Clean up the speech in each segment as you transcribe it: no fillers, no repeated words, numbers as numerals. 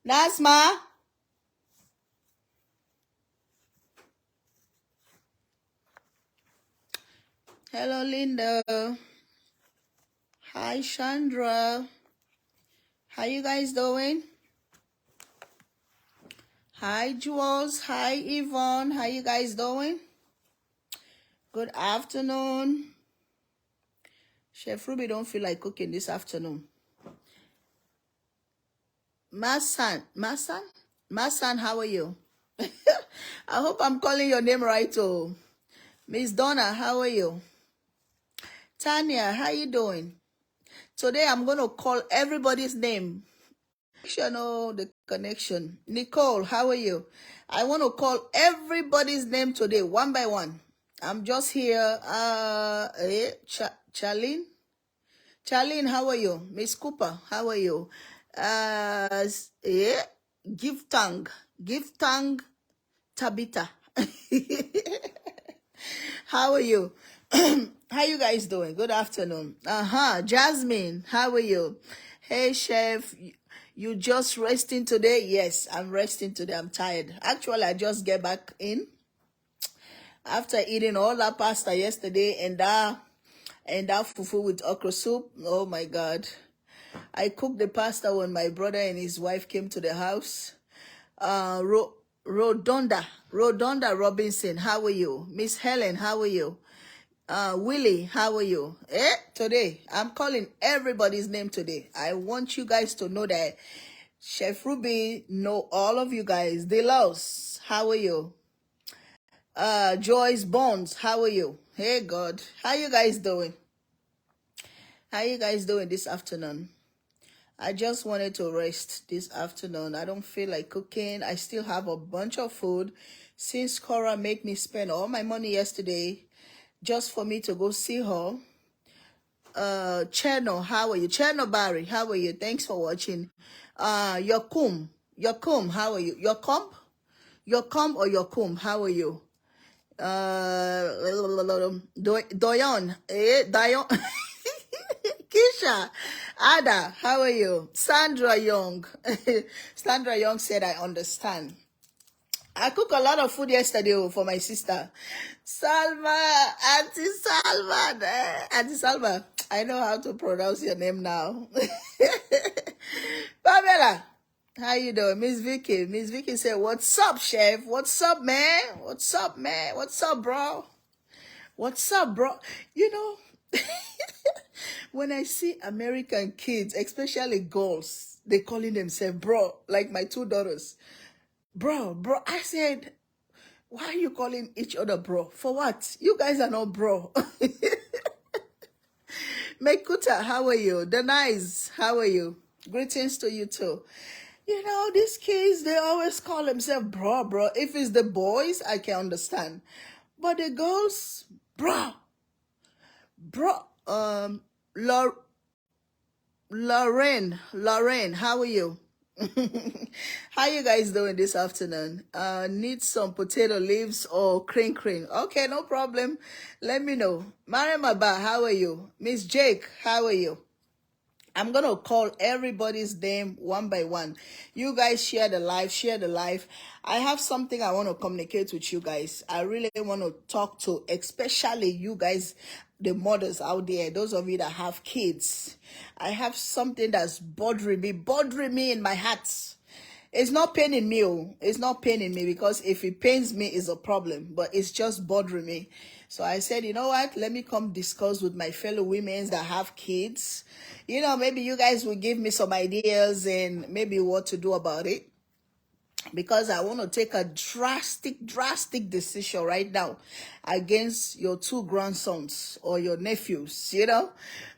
Nasma. Hello, Linda. Hi, Chandra. How you guys doing? Hi, Jules. Hi, Yvonne. How you guys doing? Good afternoon. Chef Ruby don't feel like cooking this afternoon. Masan, how are you? I hope I'm calling your name right, oh. Miss Donna, how are you? Tanya, how you doing? Today I'm going to call everybody's name. The connection. Nicole, how are you? I want to call everybody's name today, one by one. I'm just here. Charlene? Charlene, how are you? Miss Cooper, how are you? Give tongue. Tabitha. How are you? How you guys doing? Good afternoon. Jasmine, how are you? Hey, chef. You just resting today? Yes, I'm resting today. I'm tired. Actually, I just get back in after eating all that pasta yesterday and that fufu with okra soup. Oh my God. I cooked the pasta when my brother and his wife came to the house. Rodonda Robinson, how are you? Miss Helen, how are you? Willie, how are you? Today, I'm calling everybody's name today. I want you guys to know that Chef Ruby know all of you guys. Delos, how are you? Joyce Bones, how are you? Hey God, how you guys doing? How you guys doing this afternoon? I just wanted to rest this afternoon. I don't feel like cooking. I still have a bunch of food. Since Cora made me spend all my money yesterday just for me to go see her. Cherno, how are you? Cherno Barry, how are you? Thanks for watching. Yokum, how are you? Yokum or Yokum, how are you? Doyon, Dayon. Kisha, Ada, how are you? Sandra Young. Sandra Young said, I understand. I cooked a lot of food yesterday for my sister. Salma, Auntie Salma. I know how to pronounce your name now. Pamela, how you doing? Miss Vicky said, what's up, chef? What's up, man? What's up, man? What's up, bro? What's up, bro? You know, when I see American kids, especially girls, they calling themselves bro, like my two daughters. Bro. I said, why are you calling each other bro? For what? You guys are not bro. Mekuta, how are you? Denise, how are you? Greetings to you too. You know, these kids, they always call themselves bro. If it's the boys, I can understand. But the girls, bro. Lorraine, how are you? How you guys doing this afternoon? Need some potato leaves or cream? Okay, no problem. Let me know. Mariam Abba, how are you? Miss Jake, how are you? I'm going to call everybody's name one by one. You guys share the live. I have something I want to communicate with you guys. I really want to talk to, especially you guys, the mothers out there, those of you that have kids. I have something that's bothering me in my heart. It's not paining me. It's not paining me because if it pains me, it's a problem. But it's just bothering me. So I said, you know what? Let me come discuss with my fellow women that have kids. You know, maybe you guys will give me some ideas and maybe what to do about it. Because I want to take a drastic decision right now against your two grandsons or your nephews, you know.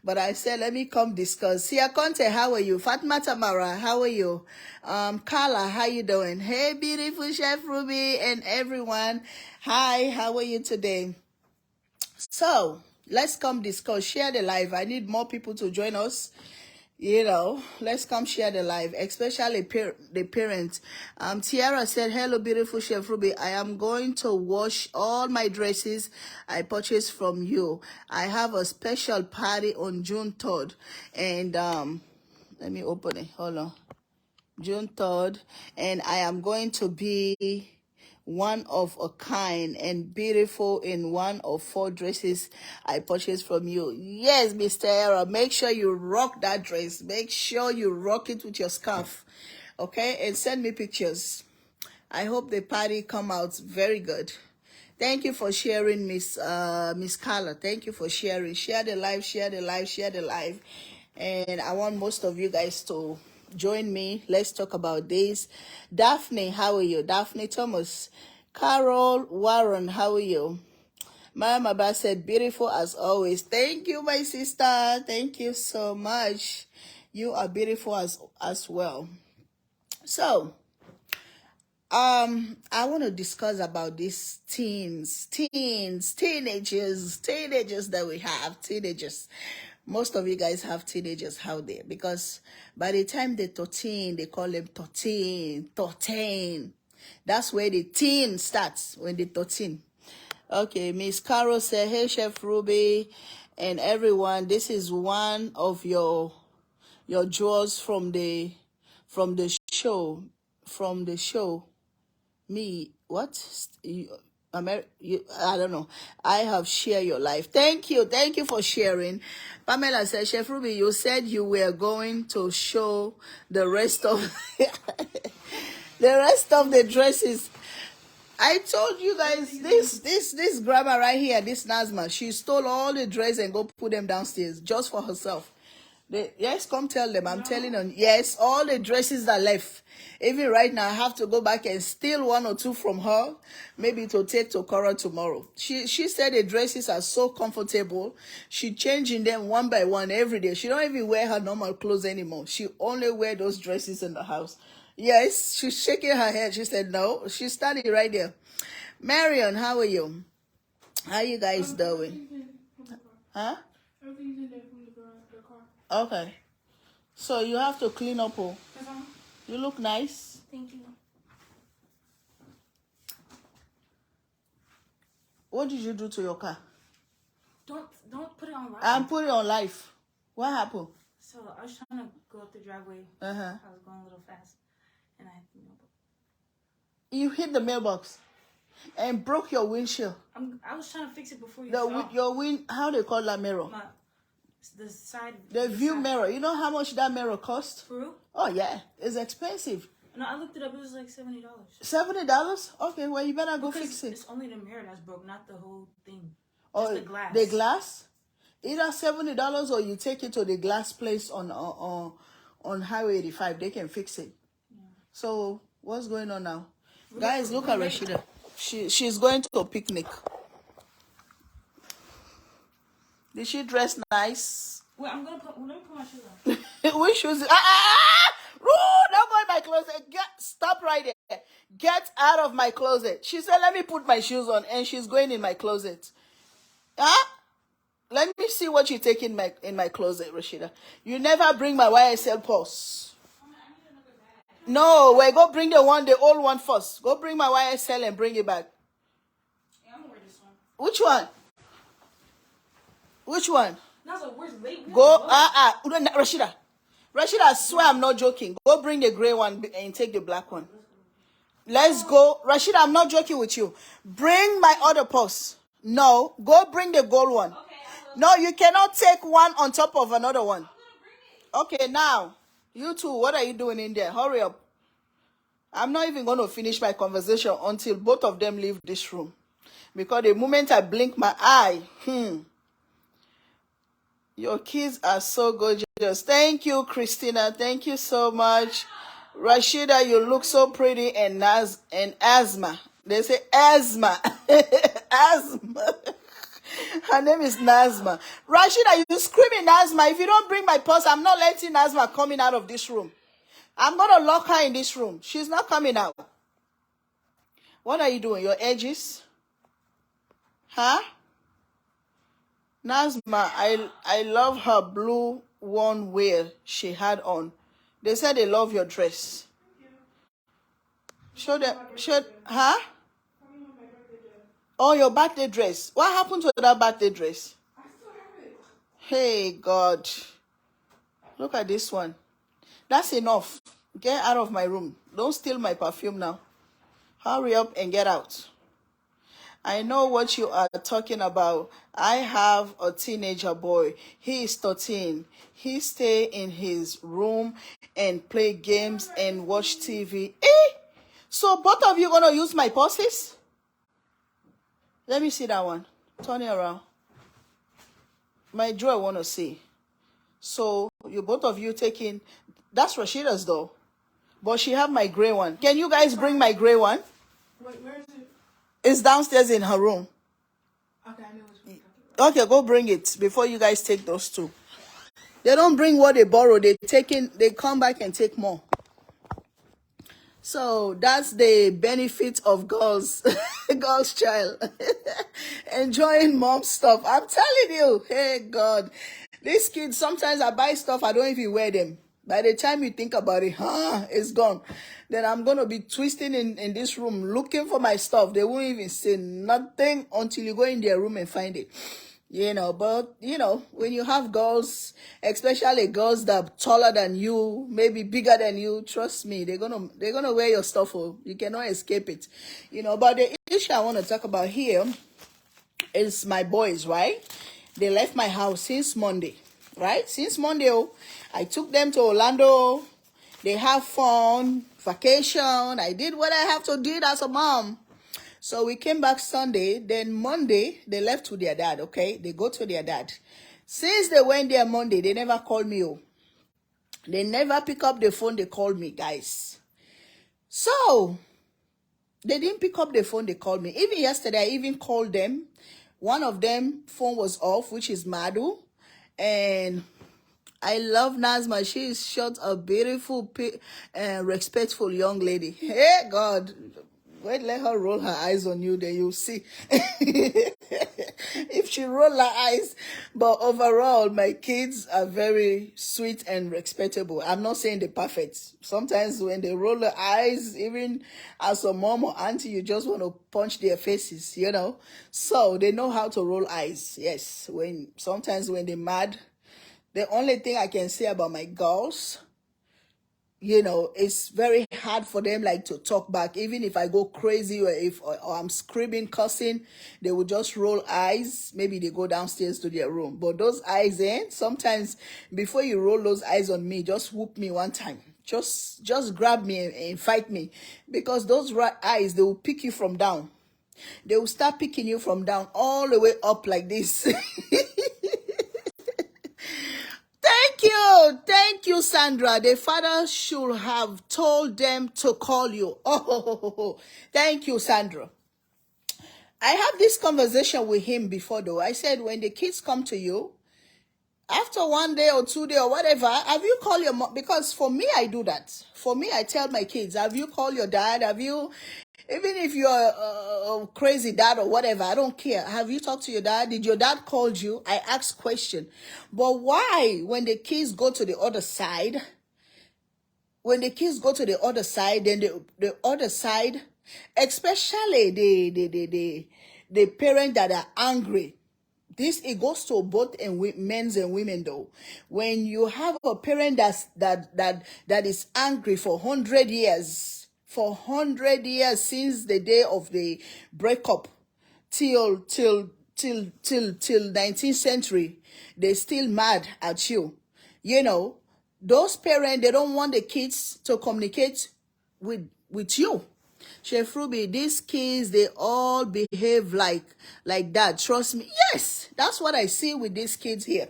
But I said, let me come discuss. Sia Conte, how are you? Fatma Tamara, how are you? Carla, how you doing? Hey, beautiful Chef Ruby and everyone. Hi, how are you today? So, let's come discuss. Share the live. I need more people to join us. You know, let's come share the live, especially the parents. Tiara said, hello, beautiful Chef Ruby. I am going to wash all my dresses I purchased from you. I have a special party on June 3rd. And let me open it. Hold on. June 3rd, and I am going to be one of a kind and beautiful in one of 4 dresses I purchased from you. Yes, Mr. Era, make sure you rock that dress. Make sure you rock it with your scarf. Okay, and send me pictures. I hope the party come out very good. Thank you for sharing, Miss Carla. Thank you for sharing. Share the live, share the live, share the live. And I want most of you guys to join me. Let's talk about this. Daphne, how are you? Daphne Thomas. Carol Warren, how are you? Mama Ba said, beautiful as always. Thank you, my sister. Thank you so much. You are beautiful as well. So, I want to discuss about these teenagers that we have, teenagers. Most of you guys have teenagers out there because by the time they're 13, they call them 13. That's where the teen starts, when they're 13. Okay, Miss Carol said, hey, Chef Ruby and everyone, this is one of your jewels from the show, me what you, I don't know. I have shared your life. Thank you for sharing. Pamela said, Chef Ruby, you said you were going to show the rest of the dresses. I told you guys, this grandma right here, this Nazma, she stole all the dresses and go put them downstairs just for herself. Yes, come tell them. I'm telling them. Yes, all the dresses that left. Even right now, I have to go back and steal 1 or 2 from her, maybe to take to Cora tomorrow. She said the dresses are so comfortable. She changing them one by one every day. She don't even wear her normal clothes anymore. She only wear those dresses in the house. Yes, she's shaking her head. She said no. She's standing right there. Marion, how are you? How you guys doing? Huh? Everything's in there from the car. Okay. So you have to clean up. Oh. You look nice. Thank you. What did you do to your car? Don't put it on live. I'm putting it on live. What happened? So I was trying to go up the driveway. I was going a little fast, and I hit the mailbox. You hit the mailbox and broke your windshield. I was trying to fix it before you saw. Your how they call that mirror? The side. The view side. Mirror. You know how much that mirror cost? For real? Oh yeah, it's expensive. No, I looked it up. It was like $70. $70? Okay, well you better go fix it. It's only the mirror that's broke, not the whole thing. Oh, just the glass. The glass? Either $70 or you take it to the glass place on Highway 85. They can fix it. Yeah. So what's going on now? Guys, look at Rashida. She's going to a picnic. Did she dress nice? Well, let me put my shoes on. Which shoes? Don't go in my closet. Stop right there. Get out of my closet. She said, let me put my shoes on, and she's going in my closet. Huh? Let me see what you take in my closet, Rashida. You never bring my YSL purse. No, wait, go bring the old one first. Go bring my YSL and bring it back. Yeah, I'm gonna wear this one. Which one? Which one? No, so where's late? Go, Rashida. Rashida, I swear I'm not joking. Go bring the gray one and take the black one. Let's go. Rashida, I'm not joking with you. Bring my other purse. No, go bring the gold one. Okay, no, you cannot take one on top of another one. Okay, now, you two, what are you doing in there? Hurry up. I'm not even going to finish my conversation until both of them leave this room. Because the moment I blink my eye, your kids are so gorgeous. Thank you, Christina. Thank you so much. Rashida, you look so pretty and asthma. They say asthma. Asthma. Her name is Nazma. Rashida, you screaming Nazma. If you don't bring my purse, I'm not letting Nazma coming out of this room. I'm going to lock her in this room. She's not coming out. What are you doing? Your edges? Huh? Nazma, I love her blue one wear she had on. They said they love your dress. Show them. Huh? Oh, your birthday dress. What happened to that birthday dress? I still have it. Hey, God. Look at this one. That's enough. Get out of my room. Don't steal my perfume now. Hurry up and get out. I know what you are talking about. I have a teenager boy. He is 13. He stay in his room and play games and watch TV. Eh? So both of you gonna use my purses? Let me see that one. Turn it around. My drawer I wanna see. So you both of you taking, that's Rashida's though. But she have my gray one. Can you guys bring my gray one? Wait, where is it? It's downstairs in her room. Okay, I know which one you're talking about. Okay, go bring it before you guys take those two. They don't bring what they borrow. They come back and take more. So that's the benefit of girls, girls child. Enjoying mom stuff. I'm telling you, hey God. These kids, sometimes I buy stuff, I don't even wear them. By the time you think about it, it's gone. Then I'm going to be twisting in this room looking for my stuff. They won't even say nothing until you go in their room and find it. But when you have girls, especially girls that are taller than you, maybe bigger than you, trust me, they're gonna wear your stuff. Oh, you cannot escape it. But the issue I want to talk about here is my boys, right? They left my house since Monday, right? Since Monday, I took them to Orlando. They have fun, vacation. I did what I have to do as a mom. So we came back Sunday. Then Monday, they left to their dad, okay? They go to their dad. Since they went there Monday, they never called me. They never pick up the phone. They called me, guys. So they didn't pick up the phone. They called me. Even yesterday, I even called them. One of them phone was off, which is Madu. And I love Nazma. She is short, a beautiful, respectful young lady. Hey, God. Wait, let her roll her eyes on you, then you'll see. If she roll her eyes. But overall, my kids are very sweet and respectable. I'm not saying they're perfect. Sometimes when they roll their eyes, even as a mom or auntie, you just want to punch their faces, So they know how to roll eyes. Yes. Sometimes when they're mad, the only thing I can say about my girls, it's very hard for them to talk back. Even if I go crazy or I'm screaming, cussing, they will just roll eyes. Maybe they go downstairs to their room. But those eyes, sometimes before you roll those eyes on me, just whoop me one time. Just grab me and fight me. Because those eyes, they will pick you from down. They will start picking you from down all the way up like this. Thank you, Sandra. The father should have told them to call you. Oh, thank you, Sandra. I have this conversation with him before, though. I said, when the kids come to you, after 1 day or 2 days or whatever, have you called your mom? Because for me, I do that. For me, I tell my kids, have you called your dad? Even if you're a crazy dad or whatever, I don't care. Have you talked to your dad? Did your dad call you? I ask question. But why, when the kids go to the other side, then the other side, especially the parents that are angry, it goes to both men's and women though. When you have a parent that is angry for 100 years, since the day of the breakup till 19th century, they still mad at you. Those parents, they don't want the kids to communicate with you. Chef Ruby, these kids, they all behave like that. Trust me. Yes, that's what I see with these kids here.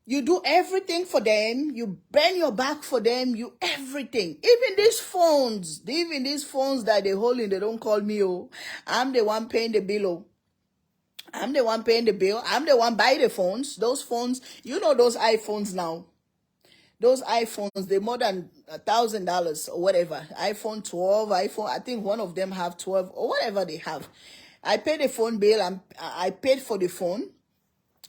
You do everything for them. You bend your back for them. You everything. Even these phones that they holding, they don't call me. I'm the one paying the bill. I'm the one paying the bill. I'm the one buying the phones. Those phones, those iPhones now. Those iPhones, they're more than $1,000 or whatever. iPhone 12, I think one of them have 12 or whatever they have. I paid the phone bill. I paid for the phone.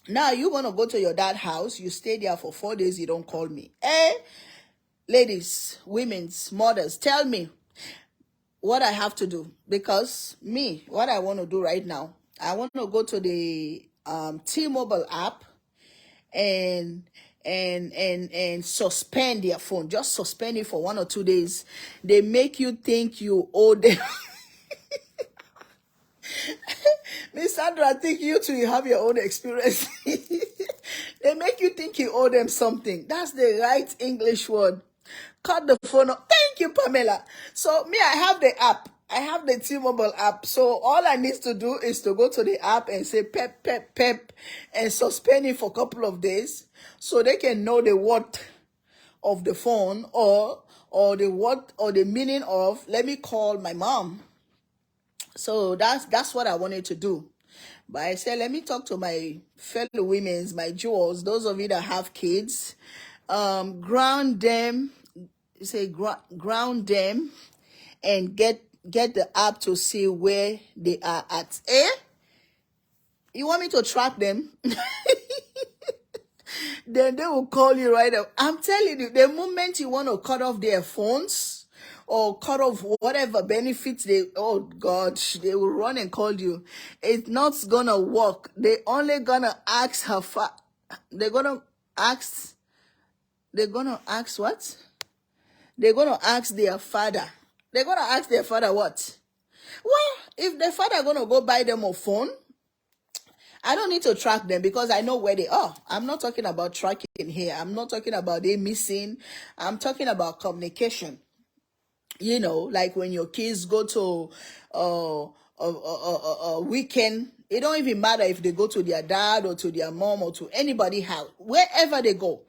Now you're going to go to your dad's house. You stay there for 4 days. You don't call me. Ladies, women's, mothers, tell me what I have to do. Because what I want to do right now, I want to go to the T-Mobile app and and suspend their phone. Just suspend it for 1 or 2 days. They make you think you owe them. Miss Sandra, I think you too, you have your own experience. They make you think you owe them something. That's the right English word. Cut the phone off. Thank you, Pamela. So me, I have the app. I have the T-Mobile app. So all I need to do is to go to the app and say pep, pep, pep, and suspend it for a couple of days so they can know the worth of the phone or the what or the meaning of, let me call my mom. So that's what I wanted to do. But I said, let me talk to my fellow women's, my jewels, those of you that have kids, ground them, say ground them, and get the app to see where they are at. You want me to track them? Then they will call you right up. I'm telling you, the moment you want to cut off their phones or cut off whatever benefits they, oh God, they will run and call you. It's not gonna work. They only gonna ask her they're gonna ask what? They're gonna ask their father. They're gonna ask their father what? Well, if the father gonna go buy them a phone, I don't need to track them because I know where they are. I'm not talking about tracking here. I'm not talking about they missing. I'm talking about communication. Like when your kids go to a weekend, it don't even matter if they go to their dad or to their mom or to anybody house, wherever they go.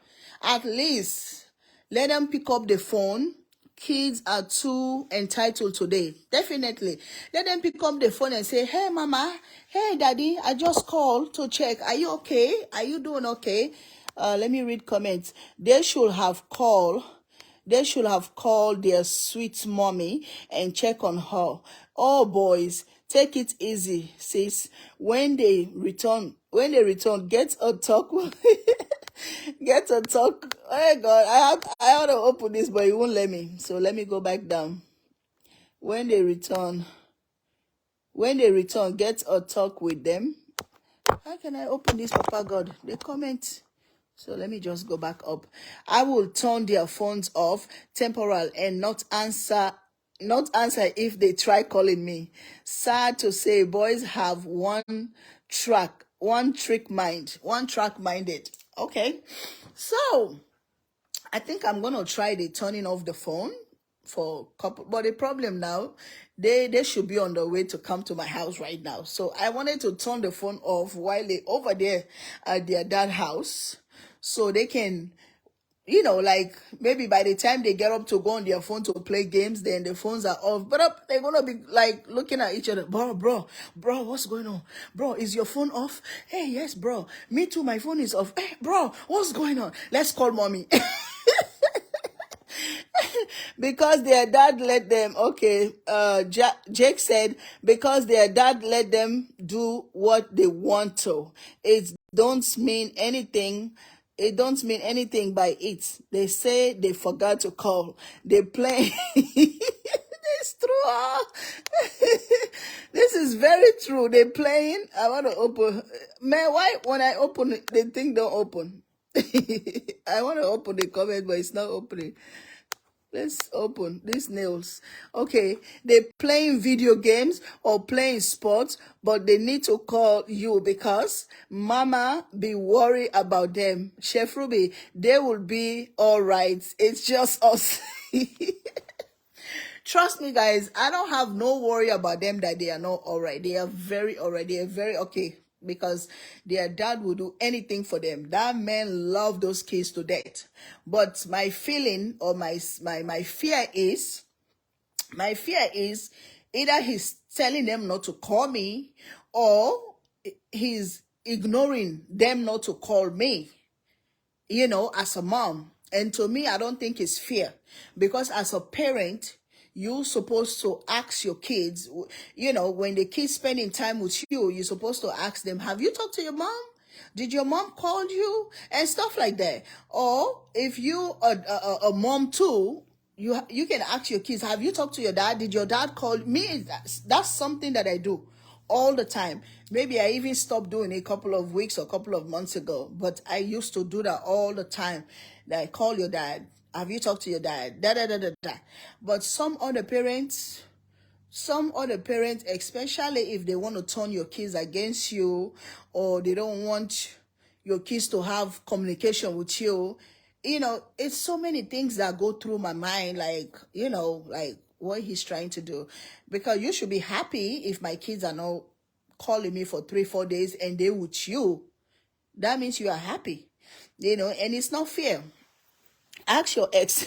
At least let them pick up the phone. Kids are too entitled today. Definitely. Let them pick up the phone and say, hey, mama, hey, daddy, I just called to check. Are you okay? Are you doing okay? Let me read comments. They should have called their sweet mommy and check on her. Oh, boys, take it easy, sis. When they return, get a talk. Get a talk. Oh God, I ought to open this, but it won't let me. So let me go back down. When they return, get a talk with them. How can I open this, Papa God? The comment. So let me just go back up. I will turn their phones off, temporal, and not answer if they try calling me. Sad to say, boys have one track minded. Okay. So I think I'm gonna try the turning off the phone for a couple, but the problem now, they should be on the way to come to my house right now. So I wanted to turn the phone off while they over there at their dad house, so they can, like maybe by the time they get up to go on their phone to play games, then the phones are off. But they're gonna be like looking at each other, bro, what's going on? Bro, is your phone off? Hey, yes, bro. Me too, my phone is off. Hey, bro, what's going on? Let's call mommy. Because their dad let them, okay, Jake said, because their dad let them do what they want to. It don't mean anything by it. They say they forgot to call. They play. It's true. This is very true. They playing. I want to open. Man, why when I open it, the thing don't open? I want to open the comment, but it's not opening. Let's open these nails. Okay, they playing video games or playing sports, but they need to call you because mama be worried about them. Chef Ruby, they will be all right. It's just us. Trust me, guys, I don't have no worry about them that they are not all right. They are very all right. They are very okay because their dad will do anything for them. That man loved those kids to death. But my feeling or my fear is, either he's telling them not to call me or he's ignoring them not to call me, as a mom. And to me, I don't think it's fair because as a parent, you're supposed to ask your kids, when the kids spending time with you, you're supposed to ask them, have you talked to your mom? Did your mom call you? And stuff like that. Or if you are a mom too, you can ask your kids, have you talked to your dad? Did your dad call me? That's something that I do. all the time. Maybe I even stopped doing it a couple of weeks or a couple of months ago, but I used to do that all the time. That call your dad. Have you talked to your dad? Da da da da da. But some other parents, especially if they want to turn your kids against you, or they don't want your kids to have communication with you, it's so many things that go through my mind, like, like what he's trying to do. Because you should be happy if my kids are not calling me for 3-4 days and they with you. That means you are happy, and it's not fair. Ask your ex.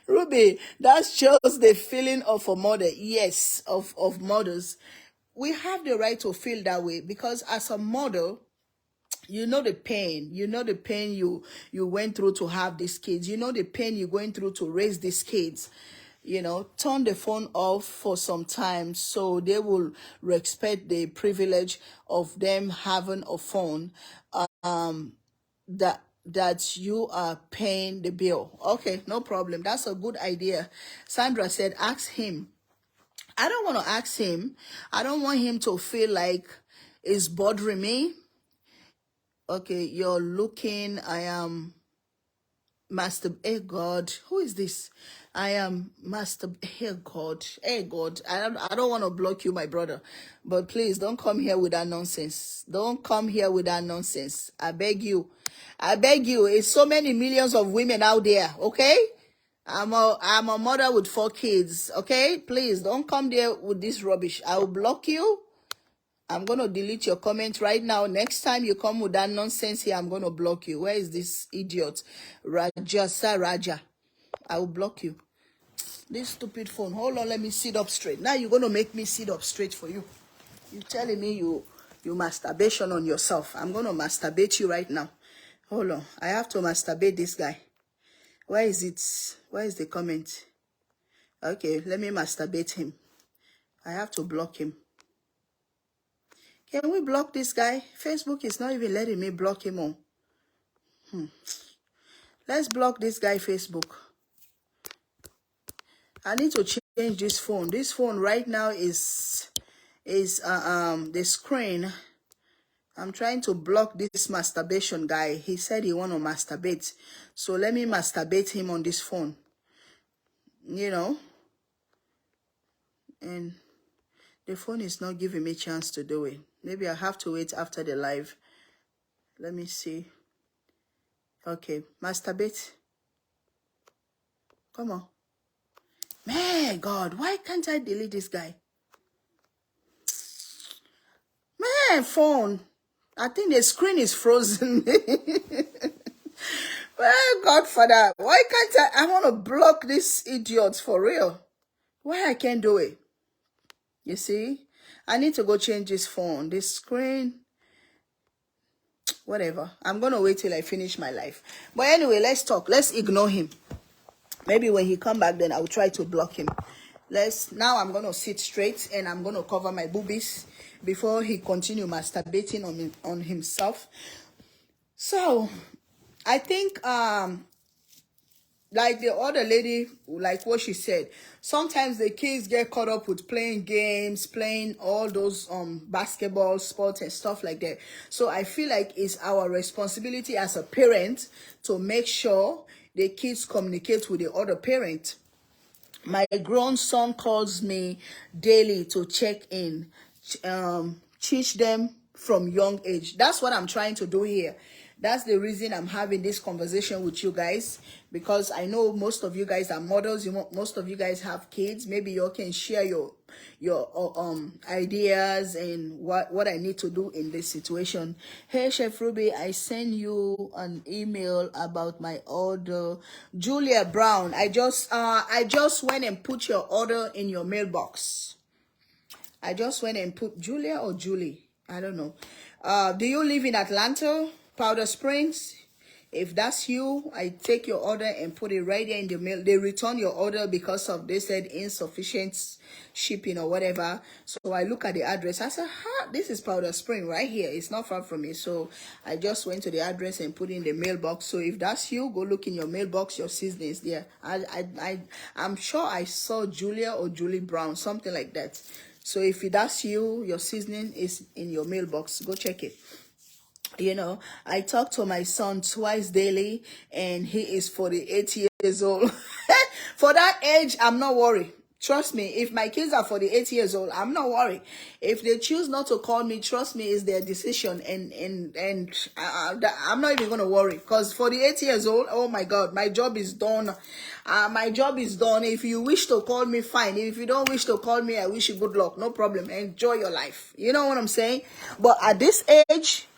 Ruby, that's just the feeling of a mother. Yes, of mothers. We have the right to feel that way because as a mother, you know the pain. You know the pain you went through to have these kids. You know the pain you're going through to raise these kids. Turn the phone off for some time so they will respect the privilege of them having a phone. That you are paying the bill. Okay, no problem. That's a good idea. Sandra said, ask him. I don't want to ask him. I don't want him to feel like it's bothering me. Okay, you're looking. I am master. Hey God, who is this? I am master. Hey God, hey God. I don't want to block you, my brother, but please don't come here with that nonsense. Don't come here with that nonsense. I beg you. I beg you. It's so many millions of women out there. Okay. I'm a mother with 4 kids. Okay, please don't come there with this rubbish. I will block you. I'm going to delete your comment right now. Next time you come with that nonsense here, I'm going to block you. Where is this idiot? Rajasa Raja. I will block you. This stupid phone. Hold on, let me sit up straight. Now you're going to make me sit up straight for you. You're telling me you masturbation on yourself. I'm going to masturbate you right now. Hold on. I have to masturbate this guy. Where is it? Where is the comment? Okay, let me masturbate him. I have to block him. Can we block this guy? Facebook is not even letting me block him on. Let's block this guy, Facebook. I need to change this phone. This phone right now is the screen. I'm trying to block this masturbation guy. He said he want to masturbate. So let me masturbate him on this phone. And the phone is not giving me a chance to do it. Maybe I have to wait after the live. Let me see. Okay, masturbate. Come on. Man, God, why can't I delete this guy? Man, phone. I think the screen is frozen. Well, Godfather, why can't I want to block this idiot for real. Why I can't do it? You see? I need to go change this phone. This screen. Whatever. I'm going to wait till I finish my life. But anyway, let's talk. Let's ignore him. Maybe when he come back, then I'll try to block him. Now I'm going to sit straight and I'm going to cover my boobies before he continue masturbating on himself. So, I think, like the other lady, like what she said, sometimes the kids get caught up with playing games, playing all those basketball, sports and stuff like that. So I feel like it's our responsibility as a parent to make sure the kids communicate with the other parent. My grown son calls me daily to check in, teach them from young age. That's what I'm trying to do here. That's the reason I'm having this conversation with you guys, because I know most of you guys are mothers. Most of you guys have kids. Maybe you can share your ideas and what I need to do in this situation. Hey, Chef Ruby, I send you an email about my order. Julia Brown, I just went and put your order in your mailbox. I just went and put Julia or Julie. I don't know. Do you live in Atlanta, Powder Springs? If that's you, I take your order and put it right there in the mail. They return your order because of, they said, insufficient shipping or whatever. So I look at the address. I said, this is Powder Spring right here. It's not far from me. So I just went to the address and put it in the mailbox. So if that's you, go look in your mailbox. Your seasoning is there. I'm sure I saw Julia or Julie Brown, something like that. So if that's you, your seasoning is in your mailbox. Go check it. You know, I talk to my son twice daily, and he is 48 years old. For that age, I'm not worried. Trust me, if my kids are 48 years old, I'm not worried. If they choose not to call me, trust me, it's their decision, and I'm not even gonna worry. Because 48 years old, oh my God, my job is done. My job is done. If you wish to call me, fine. If you don't wish to call me, I wish you good luck. No problem. Enjoy your life. You know what I'm saying? But at this age,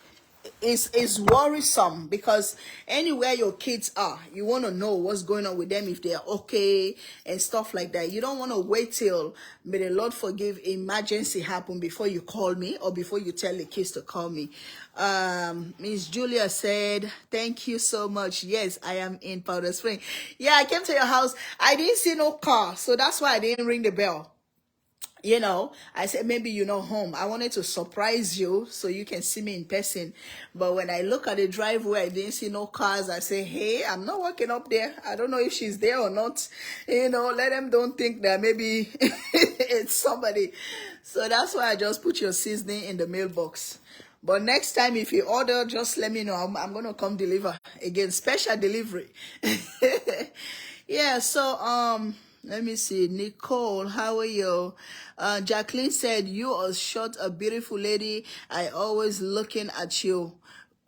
is worrisome, because anywhere your kids are, you want to know what's going on with them, if they're okay and stuff like that. You don't want to wait till, may the Lord forgive, emergency happen before you call me, or before you tell the kids to call me. Miss Julia said, thank you so much. Yes, I am in Powder Spring. Yeah, I came to your house. I didn't see no car, so that's why I didn't ring the bell. You know, I said, maybe you're not home. I wanted to surprise you so you can see me in person. But when I look at the driveway, I didn't see no cars. I say, hey, I'm not walking up there. I don't know if she's there or not. You know, let them don't think that maybe it's somebody. So that's why I just put your seasoning in the mailbox. But next time, if you order, just let me know. I'm going to come deliver. Again, special delivery. Yeah, so, let me see. Nicole, how are you? Jacqueline said, you are short, a beautiful lady. I always looking at you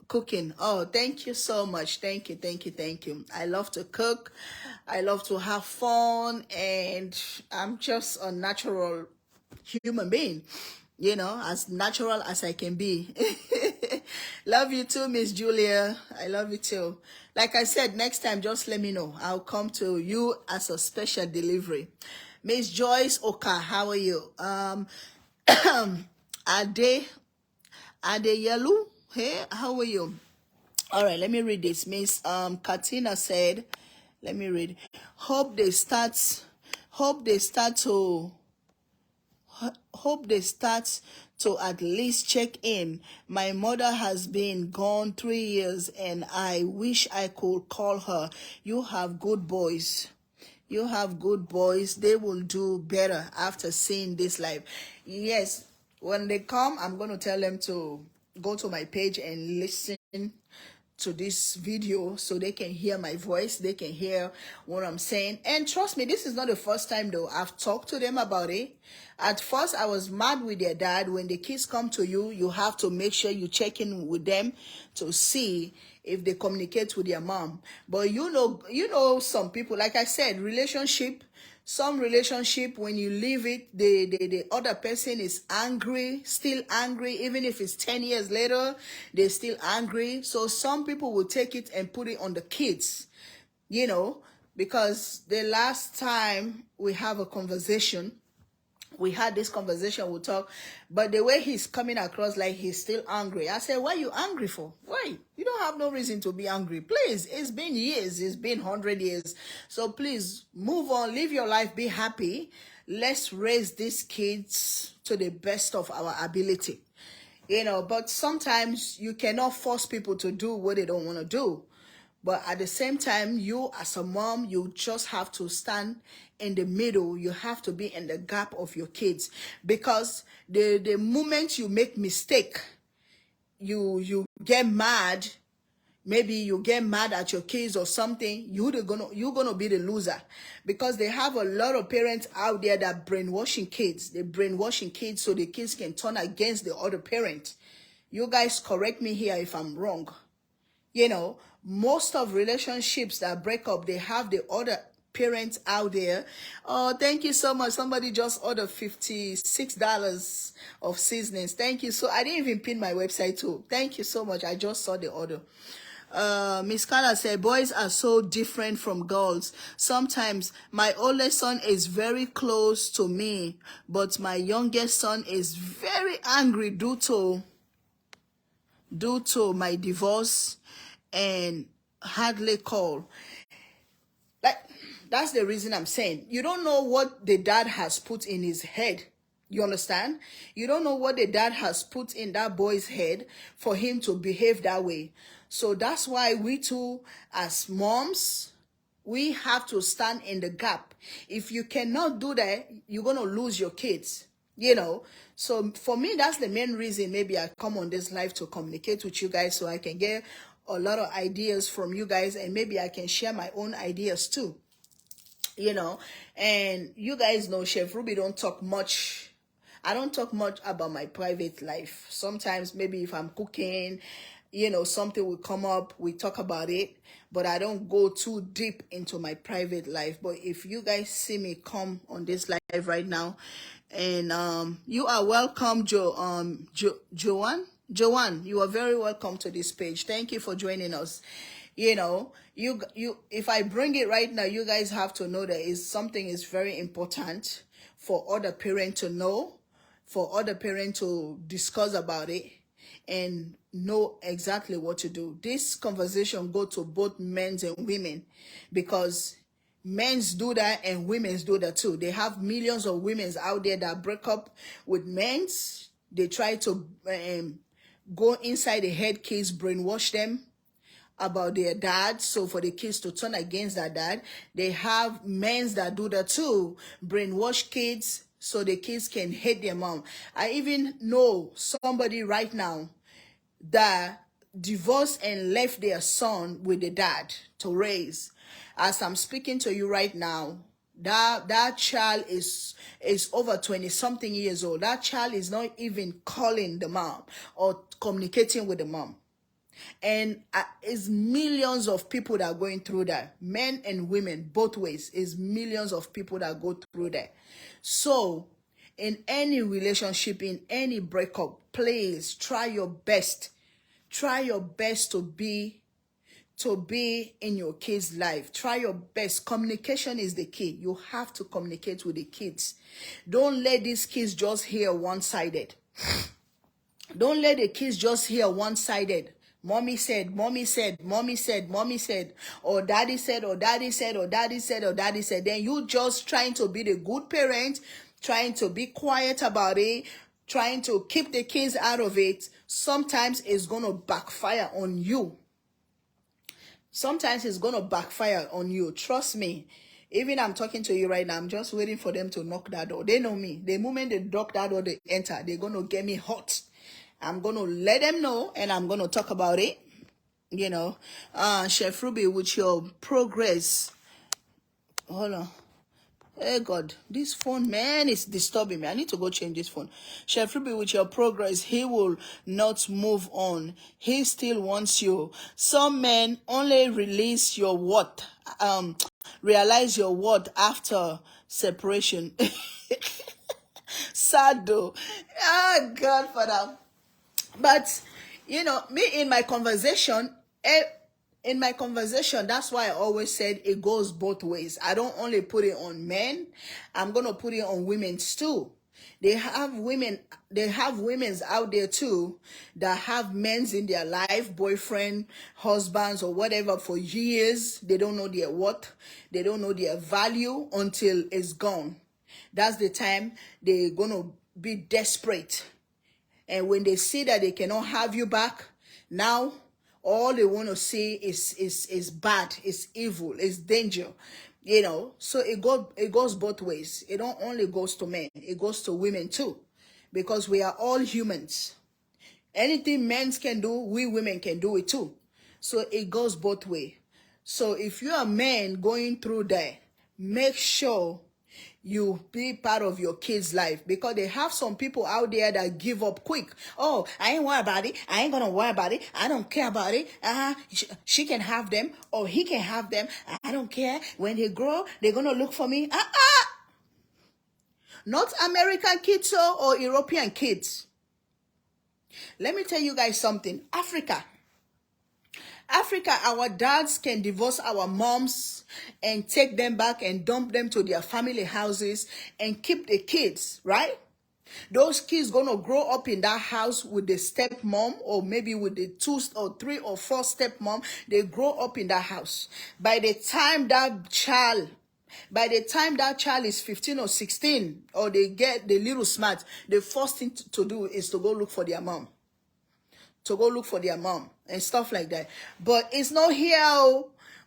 cooking. Oh, thank you so much. Thank you, thank you, thank you. I love to cook. I love to have fun. And I'm just a natural human being, you know, as natural as I can be. Love you too, Miss Julia. I love you too. Like I said, next time, just let me know. I'll come to you as a special delivery. Miss Joyce Oka, how are you? Ade Yelu, hey, how are you? All right, let me read this. Miss Katina said, let me read. Hope they start to at least check in. My mother has been gone 3 years, and I wish I could call her. You have good boys. You have good boys. They will do better after seeing this life. Yes, when they come, I'm going to tell them to go to my page and listen to this video so they can hear my voice, they can hear what I'm saying. And trust me, this is not the first time though. I've talked to them about it. At first, I was mad with their dad. When the kids come to you, you have to make sure you check in with them to see if they communicate with their mom. But you know, some people, like I said, some relationship, when you leave it, the other person is angry, still angry, even if it's 10 years later, they're still angry. So some people will take it and put it on the kids, you know, because the last time we have a conversation, we had this conversation, we talk, but the way he's coming across like he's still angry. I said, what are you angry for? Why? You don't have no reason to be angry. Please, it's been years, it's been 100 years. So please move on, live your life, be happy. Let's raise these kids to the best of our ability. You know, but sometimes you cannot force people to do what they don't want to do. But at the same time, you as a mom, you just have to stand in the middle. You have to be in the gap of your kids. Because the moment you make mistake, you get mad. Maybe you get mad at your kids or something, you're gonna be the loser. Because they have a lot of parents out there that brainwashing kids. They're brainwashing kids so the kids can turn against the other parent. You guys correct me here if I'm wrong. You know, most of relationships that break up, they have the other parents out there. Oh, thank you so much. Somebody just ordered $56 of seasonings. Thank you. So I didn't even pin my website too. Thank you so much. I just saw the order. Miss Carla said, boys are so different from girls. Sometimes my oldest son is very close to me, but my youngest son is very angry due to my divorce and hardly call. Like, that's the reason I'm saying, you don't know what the dad has put in his head. You understand? You don't know what the dad has put in that boy's head for him to behave that way. So that's why we too, as moms, we have to stand in the gap. If you cannot do that, you're going to lose your kids. you know. So for me, that's the main reason maybe I come on this live to communicate with you guys, so I can get a lot of ideas from you guys, and maybe I can share my own ideas too, you know. And you guys know Chef Ruby don't talk much. I don't talk much about my private life. Sometimes maybe if I'm cooking, you know, something will come up, we talk about it, but I don't go too deep into my private life. But if you guys see me come on this live right now, and you are welcome, Joanne, you are very welcome to this page. Thank you for joining us. You know, you if I bring it right now, you guys have to know that is something is very important for other parents to know, for other parents to discuss about it and know exactly what to do. This conversation go to both men and women, because men's do that and women's do that too. They have millions of women's out there that break up with men's. They try to go inside the head kids, brainwash them about their dad, so for the kids to turn against their dad. They have men that do that too, brainwash kids so the kids can hate their mom. I even know somebody right now that divorced and left their son with the dad to raise. As I'm speaking to you right now, that child is over 20 something years old. That child is not even calling the mom or communicating with the mom. And it's millions of people that are going through that. Men and women, both ways. It's millions of people that go through that. So, in any relationship, in any breakup, please try your best. Try your best to be in your kids' life. Try your best. Communication is the key. You have to communicate with the kids. Don't let these kids just hear one-sided. Don't let the kids just hear one-sided. Mommy said, mommy said, mommy said, mommy said, or daddy said, or daddy said, or daddy said, or daddy said. Then you just trying to be the good parent, trying to be quiet about it, trying to keep the kids out of it. Sometimes it's going to backfire on you. Sometimes it's going to backfire on you. Trust me. Even I'm talking to you right now, I'm just waiting for them to knock that door. They know me. The moment they knock that door, they enter. They're going to get me hot. I'm going to let them know, and I'm going to talk about it. You know, Chef Ruby, with your progress. Hold on. Hey God, this phone, man, is disturbing me. I need to go change this phone. Chef Ruby, with your progress, he will not move on. He still wants you. Some men only release your worth, realize your worth after separation. Sad though. Oh God, Father. But, you know, me in my conversation, that's why I always said it goes both ways. I don't only put it on men. I'm going to put it on women too. They have women's out there too that have men's in their life, boyfriend, husbands, or whatever, for years. They don't know their worth. They don't know their value until it's gone. That's the time they're going to be desperate. And when they see that they cannot have you back, now all they want to see is bad, is evil, is danger. You know, so it goes both ways. It don't only goes to men, it goes to women too. Because we are all humans. Anything men can do, we women can do it too. So it goes both ways. So if you're a man going through that, make sure you be part of your kids' life, because they have some people out there that give up quick. Oh, I ain't worried about it. I ain't gonna worry about it. I don't care about it. She can have them, or he can have them. I don't care. When they grow, they're gonna look for me. Not American kids or European kids. Let me tell you guys something. Africa, our dads can divorce our moms and take them back and dump them to their family houses and keep the kids, right? Those kids gonna grow up in that house with the stepmom, or maybe with the 2 or 3 or 4 stepmom. They grow up in that house. By the time that child is 15 or 16, or they get the little smart, the first thing to do is to go look for their mom. And stuff like that. But it's not here.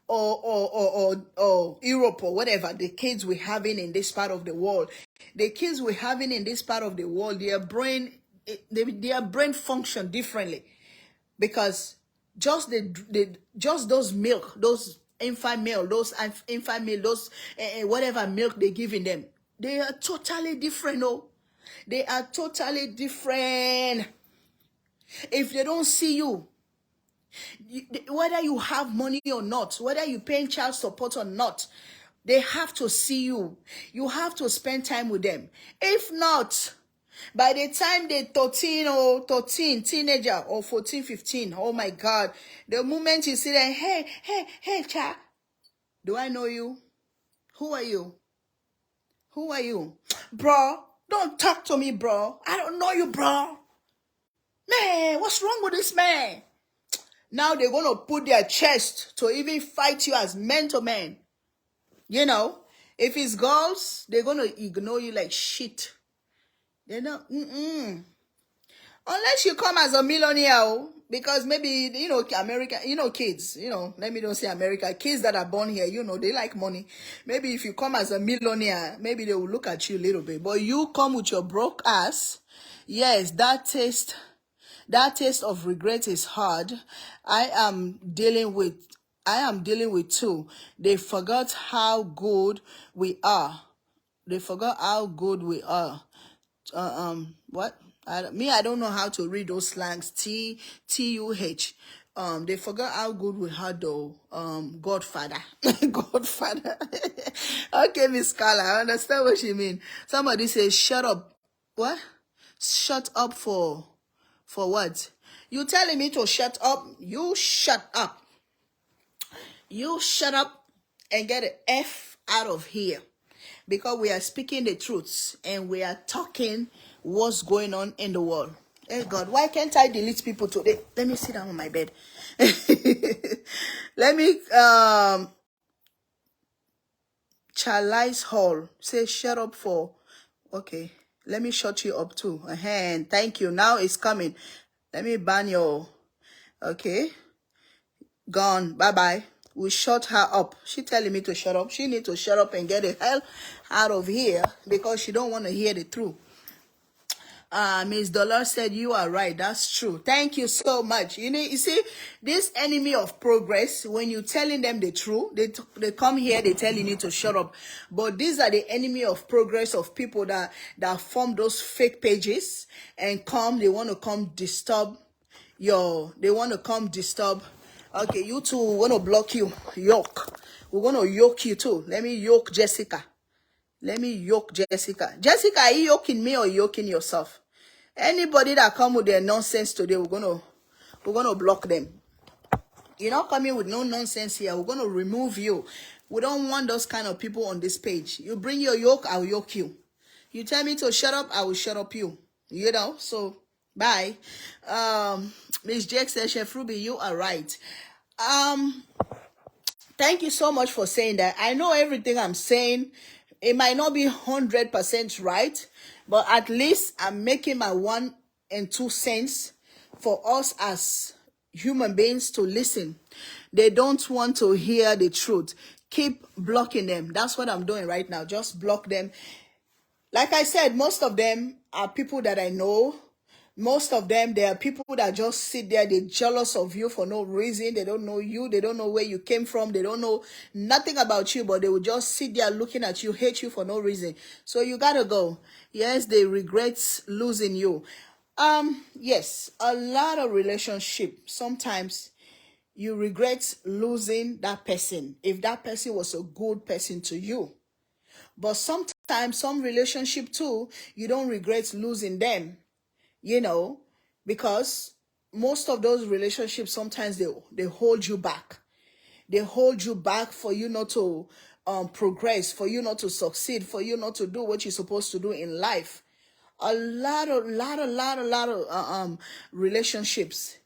or Europe or whatever, the kids we're having in this part of the world, the kids we're having in this part of the world, their brain function differently, because just those milk, those infant milk, those whatever milk they giving them, they are totally different. Oh, they are totally different. If they don't see you, whether you have money or not, whether you paying child support or not, they have to see you. You have to spend time with them. If not, by the time they're 13, teenager, or 14, 15, oh my God, the moment you see them, hey, cha, do I know you? Who are you? Who are you? Bro, don't talk to me, bro. I don't know you, bro. Man, what's wrong with this man? Now they're going to put their chest to even fight you as man to man. You know, if it's girls, they're going to ignore you like shit. They're not, unless you come as a millionaire, because maybe, America, kids, let me don't say America, kids that are born here, they like money. Maybe if you come as a millionaire, maybe they will look at you a little bit. But you come with your broke ass, yes, that taste of regret is hard. I am dealing with two. They forgot how good we are. They forgot how good we are. What? I don't know how to read those slangs. TUH. They forgot how good we had though. Godfather. Godfather. Okay, Miss Carla, I understand what you mean. Somebody says, shut up. What? Shut up for what? You telling me to shut up? You shut up. You shut up and get an F out of here. Because we are speaking the truths and we are talking what's going on in the world. Hey God, why can't I delete people today? Let me sit down on my bed. Let me Charlize Hall say shut up for. Okay, let me shut you up too. Thank you. Now it's coming. Let me ban your. Okay, gone. Bye bye. We shut her up. She telling me to shut up. She need to shut up and get the hell out of here because she don't want to hear the truth. Miss Dollar said, you are right. That's true. Thank you so much. You see, this enemy of progress, when you telling them the truth, they come here, they telling you to shut up. But these are the enemy of progress of people that form those fake pages and they want to come disturb they want to come disturb. Okay, you two want to block you. Yoke. We're going to yoke you too. Let me yoke Jessica. Let me yoke Jessica. Jessica, are you yoking me or yoking yourself? Anybody that come with their nonsense today, we're gonna block them. You're not coming with no nonsense here. We're gonna remove you. We don't want those kind of people on this page. You bring your yoke, I'll yoke you. You tell me to shut up, I will shut up you. So bye. Miss Jake says, Chef Ruby, you are right. Thank you so much for saying that. I know everything I'm saying, it might not be 100% right, but at least I'm making my 1 and 2 cents for us as human beings to listen. They don't want to hear the truth. Keep blocking them. That's what I'm doing right now. Just block them. Like I said, most of them are people that I know. Most of them, they are people that just sit there. They're jealous of you for no reason. They don't know you. They don't know where you came from. They don't know nothing about you, but they will just sit there looking at you, hate you for no reason. So you gotta go. Yes, they regret losing you. Yes, a lot of relationship. Sometimes you regret losing that person if that person was a good person to you. But sometimes some relationship too, you don't regret losing them. Because most of those relationships, sometimes they hold you back. They hold you back for you not to progress, for you not to succeed, for you not to do what you're supposed to do in life. A lot of relationships.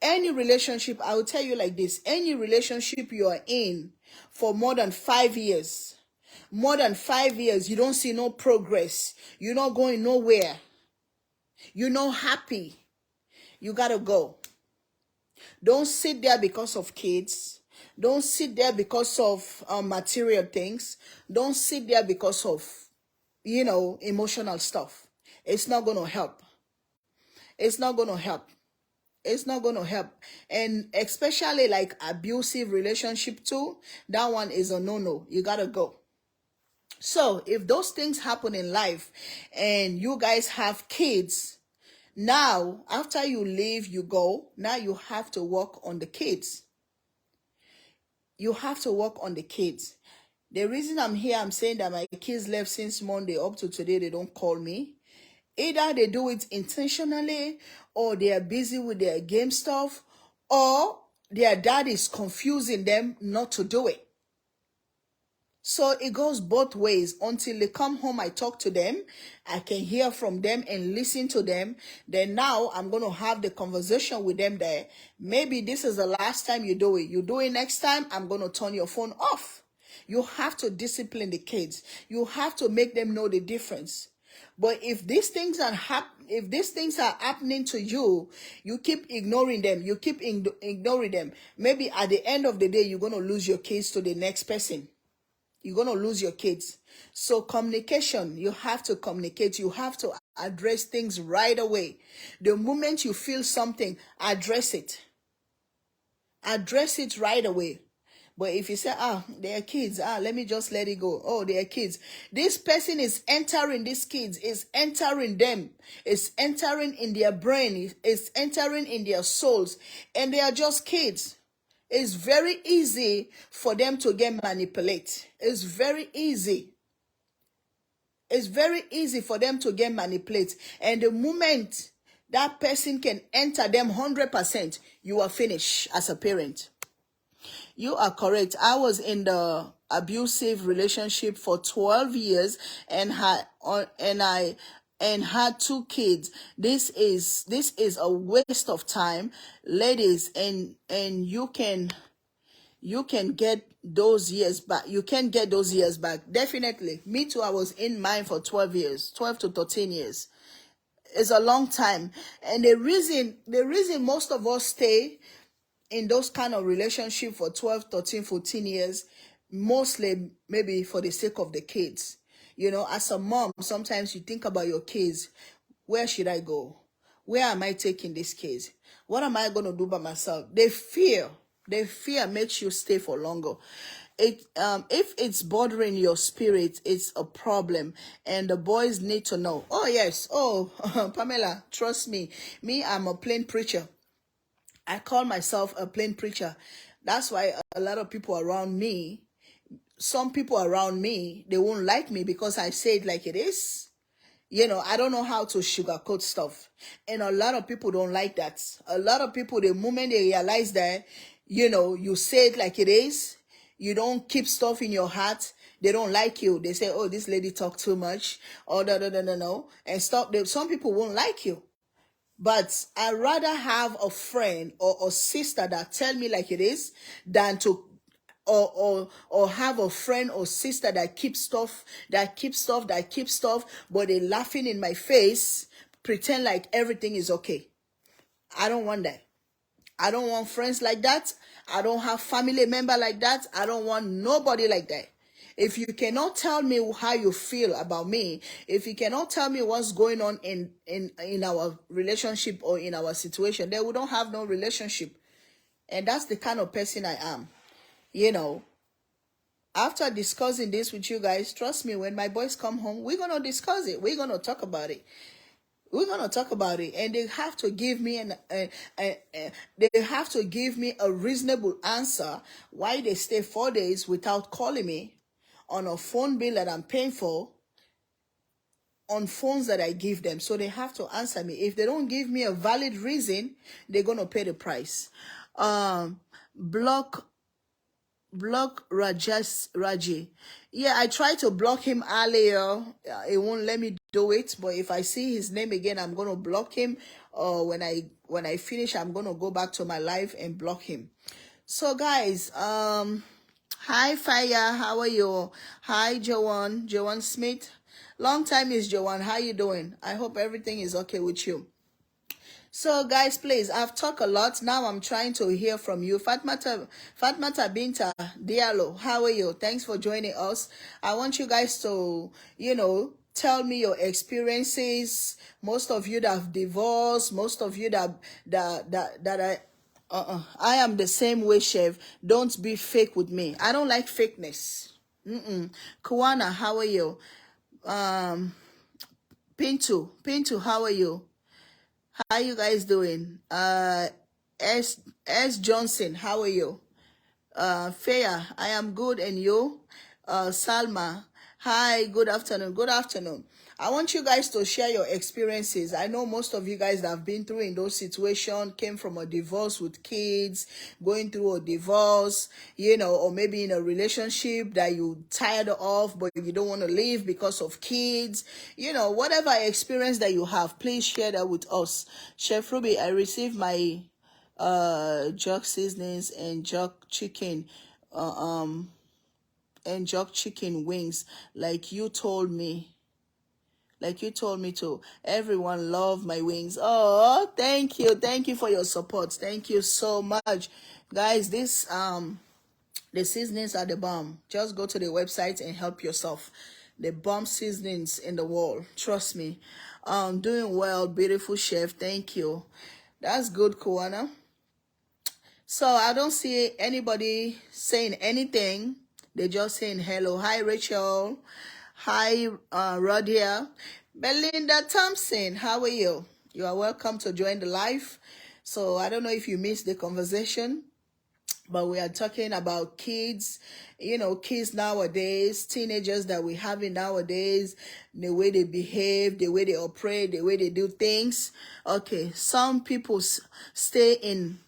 Any relationship, I will tell you like this, any relationship you are in for more than 5 years, you don't see no progress, you're not going nowhere, you're not happy, you gotta go. Don't sit there because of kids. Don't sit there because of material things. Don't sit there because of, emotional stuff. It's not going to help. It's not going to help. It's not going to help. And especially like abusive relationship too, that one is a no-no. You got to go. So if those things happen in life and you guys have kids, now after you leave, you go, now you have to work on the kids. You have to work on the kids. The reason I'm here, I'm saying that my kids left since Monday up to today, they don't call me. Either they do it intentionally, or they are busy with their game stuff, or their dad is confusing them not to do it. So it goes both ways. Until they come home, I talk to them. I can hear from them and listen to them. Then now I'm going to have the conversation with them there. Maybe this is the last time you do it. You do it next time, I'm going to turn your phone off. You have to discipline the kids. You have to make them know the difference. But if these things are happening to you, you keep ignoring them. You keep ignoring them. Maybe at the end of the day, you're going to lose your kids to the next person. You're going to lose your kids. So communication, you have to communicate. You have to address things right away. The moment you feel something, address it. Address it right away. But if you say, they are kids, let me just let it go. Oh, they are kids. This person is entering these kids, is entering them, is entering in their brain, is entering in their souls, and they are just kids. It's very easy for them to get manipulated. It's very easy. It's very easy for them to get manipulated. And the moment that person can enter them 100%, you are finished as a parent. You are correct. I was in the abusive relationship for 12 years and had 2 kids. This is a waste of time, ladies, and you can get those years back. You can get those years back. Definitely. Me too. I was in mine for 12 years, 12 to 13 years. It's a long time. And the reason most of us stay in those kind of relationship for 12, 13, 14 years, mostly maybe for the sake of the kids. As a mom, sometimes you think about your kids. Where should I go? Where am I taking this kids? What am I going to do by myself? The fear makes you stay for longer. If it's bothering your spirit, it's a problem, and the boys need to know. Oh yes, Pamela, trust me. I'm a plain preacher. I call myself a plain preacher. That's why a lot of people around me, some people around me, they won't like me because I say it like it is. I don't know how to sugarcoat stuff. And a lot of people don't like that. A lot of people, the moment they realize that, you say it like it is, you don't keep stuff in your heart, they don't like you. They say, oh, this lady talk too much, or no, and stop. Some people won't like you. But I'd rather have a friend or a sister that tell me like it is than to or have a friend or sister that keeps stuff, but they laughing in my face, pretend like everything is okay. I don't want that. I don't want friends like that. I don't have family member like that. I don't want nobody like that. If you cannot tell me how you feel about me, if you cannot tell me what's going on in our relationship or in our situation, then we don't have no relationship. And that's the kind of person I am. After discussing this with you guys, trust me, when my boys come home, we're going to discuss it. We're going to talk about it. We're gonna talk about it, and they have to give me a reasonable answer why they stay 4 days without calling me on a phone bill that I'm paying for, on phones that I give them. So they have to answer me. If they don't give me a valid reason, they're gonna pay the price. Block Raji. Yeah, I tried to block him earlier. It won't let me do it. But if I see his name again, I'm gonna block him. When I finish, I'm gonna go back to my live and block him. So guys, hi Fire, how are you? Hi Joanne Smith. Long time, is Joanne. How you doing? I hope everything is okay with you. So, guys, please, I've talked a lot. Now I'm trying to hear from you. Fatmata Binta Diallo, how are you? Thanks for joining us. I want you guys to, tell me your experiences. Most of you that have divorced, most of you I am the same way, chef. Don't be fake with me. I don't like fakeness. Kuana, how are you? Um, Pinto, how are you? How you guys doing? S Johnson, how are you? Feya, I am good, and you? Salma, hi, good afternoon. Good afternoon. I want you guys to share your experiences. I know most of you guys that have been through in those situations, came from a divorce with kids, going through a divorce, or maybe in a relationship that you tired of, but you don't want to leave because of kids. Whatever experience that you have, please share that with us. Chef Ruby, I received my jerk seasonings and jerk chicken and jerk chicken wings like you told me to. Everyone love my wings. Oh, thank you for your support. Thank you so much, guys. The seasonings are the bomb. Just go to the website and help yourself. The bomb seasonings in the world, trust me. Doing well, beautiful chef. Thank you. That's good, Kuana. So I don't see anybody saying anything. They're just saying hello. Hi, Rachel. Hi, Rodia. Belinda Thompson, how are you? You are welcome to join the live. So I don't know if you missed the conversation, but we are talking about kids, kids nowadays, teenagers that we have in nowadays, the way they behave, the way they operate, the way they do things. Okay, some people stay in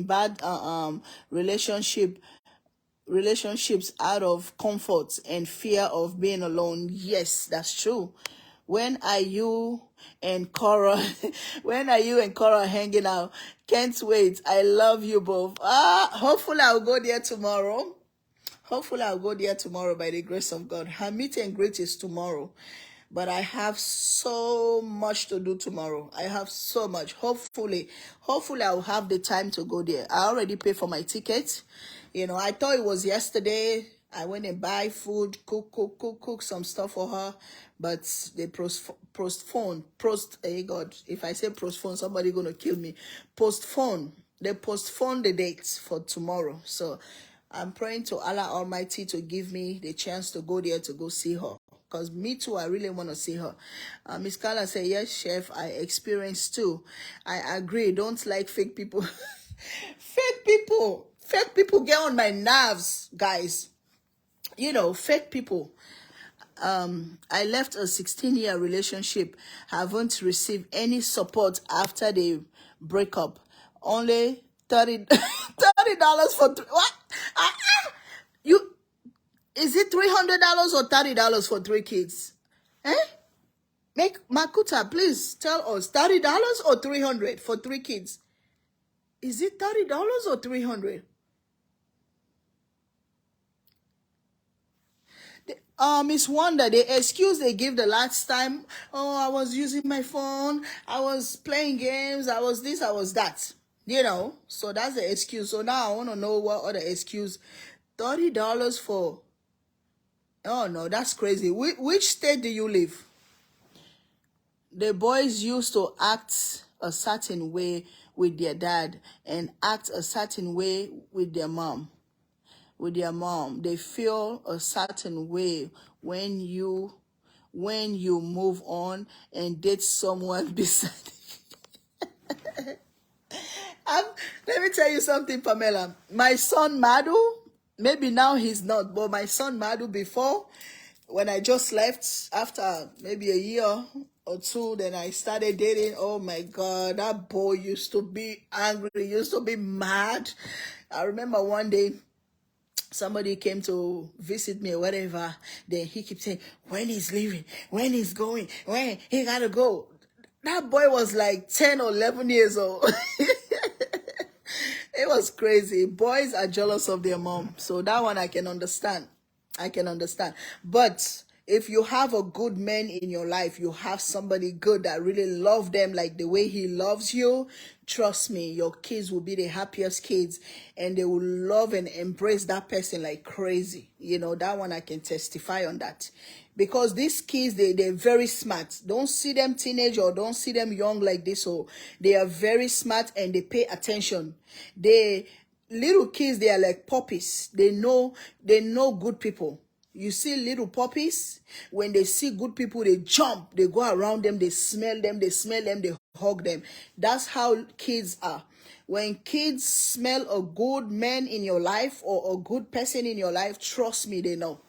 bad relationships out of comfort and fear of being alone. Yes, that's true. When are you and Cora when are you and Cora hanging out? Can't wait. I love you both. Hopefully I'll go there tomorrow. By the grace of God. Her meet and greet is tomorrow. But I have so much to do tomorrow. I have so much. Hopefully I'll have the time to go there. I already paid for my ticket. I thought it was yesterday. I went and buy food, cook some stuff for her. But they hey God, if I say postpone, somebody gonna kill me. They postponed the dates for tomorrow. So I'm praying to Allah Almighty to give me the chance to go there to go see her. Because me too, I really want to see her. Miss Carla said, yes, chef, I experienced too. I agree. Don't like fake people. Fake people get on my nerves, guys. Fake people. I left a 16-year relationship. Haven't received any support after the breakup. Only $30 for what? You Is it $300 or $30 for 3 kids? Make Makuta, please tell us, $30 or $300 for 3 kids? Is it $30 or $300? Miss Wanda, the excuse they give the last time, oh, I was using my phone, I was playing games, I was this, I was that. So that's the excuse. So now I want to know what other excuse. $30 for, oh no, that's crazy. Which state do you live? The boys used to act a certain way with their dad and act a certain way with their mom. They feel a certain way when you move on and date someone beside. Let me tell you something, Pamela. My son Madu, maybe now he's not, but my son Madu before, when I just left after maybe a year or 2, then I started dating. Oh my God, that boy used to be angry, used to be mad. I remember one day, somebody came to visit me or whatever. Then he kept saying, when he's leaving, when he's going, when he gotta go. That boy was like 10 or 11 years old. It was crazy. Boys are jealous of their mom. So that one I can understand. But if you have a good man in your life, you have somebody good that really love them like the way he loves you, trust me, your kids will be the happiest kids, and they will love and embrace that person like crazy. That one I can testify on that. Because these kids, they're very smart. Don't see them teenage or don't see them young like this. So they are very smart and they pay attention. Little kids, they are like puppies. They know good people. You see little puppies, when they see good people, they jump, they go around them, they smell them, they hug them. That's how kids are. When kids smell a good man in your life or a good person in your life, trust me, they know.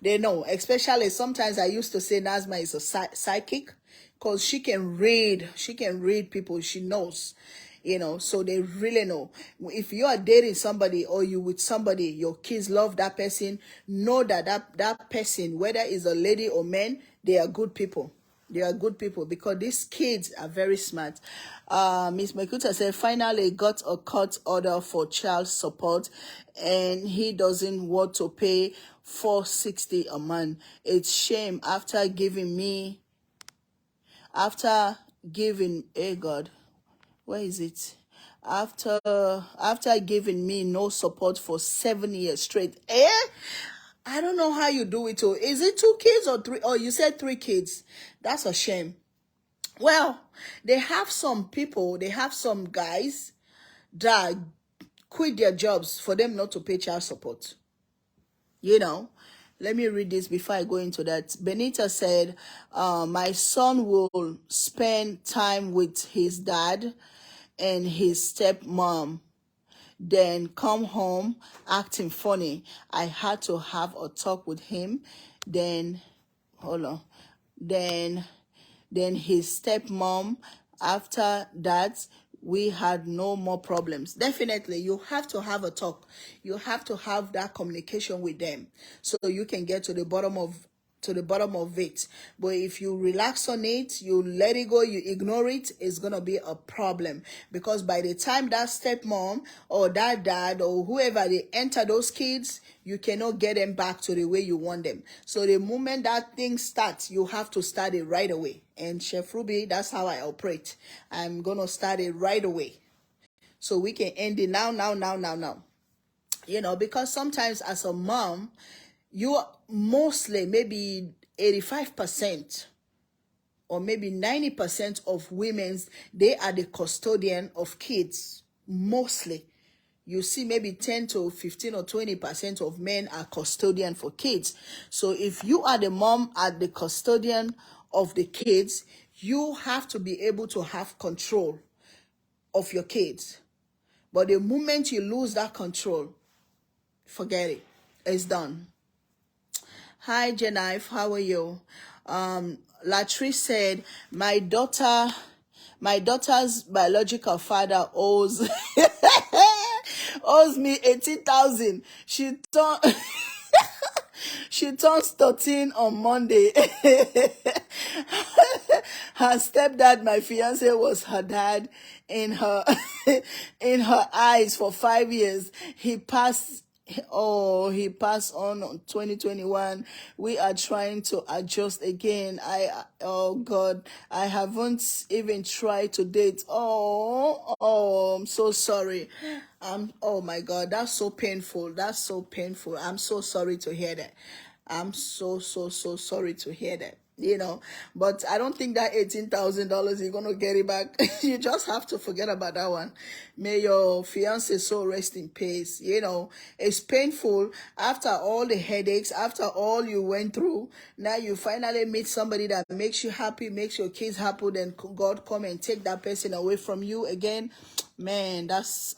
They know. Especially sometimes I used to say Nazma is a psychic, because she can read people. She knows. So they really know. If you are dating somebody or you with somebody, your kids love that person, know that person, whether it's a lady or man, they are good people. They are good people, because these kids are very smart. Miss Makuta said, finally got a court order for child support and he doesn't want to pay $460 a month. It's shame after giving, hey God, where is it? After giving me no support for 7 years straight. I don't know how you do it. Oh, is it 2 kids or 3? Oh, you said 3 kids. That's a shame. Well, they have some guys that quit their jobs for them not to pay child support. Let me read this before I go into that. Benita said, my son will spend time with his dad and his stepmom, then come home acting funny. I had to have a talk with him. Then, hold on. Then his stepmom. After that, we had no more problems. Definitely, you have to have a talk. You have to have that communication with them so you can get to the bottom of it. But if you relax on it, you let it go, you ignore it, it's gonna be a problem. Because by the time that stepmom or that dad or whoever they enter those kids, you cannot get them back to the way you want them. So the moment that thing starts, you have to start it right away. And Chef Ruby, that's how I operate. I'm gonna start it right away, so we can end it now. Because sometimes as a mom, you mostly, maybe 85% or maybe 90% of women's, they are the custodian of kids. Mostly. You see maybe 10 to 15 or 20% of men are custodian for kids. So if you are the mom at the custodian of the kids, you have to be able to have control of your kids. But the moment you lose that control, forget it. It's done. Hi, Jenife. How are you? Latrice said, my daughter's biological father owes me 18,000. She turns 13 on Monday. Her stepdad, my fiance, was her dad in her eyes for 5 years. He passed on 2021. We are trying to adjust again. Oh God, I haven't even tried to date. I'm so sorry. Oh my God, that's so painful. I'm so sorry to hear that. I'm so sorry to hear that. But I don't think that $18,000 you're gonna get it back. You just have to forget about that one. May your fiance so rest in peace. It's painful after all the headaches, after all you went through. Now you finally meet somebody that makes you happy, makes your kids happy. Then God come and take that person away from you again. Man,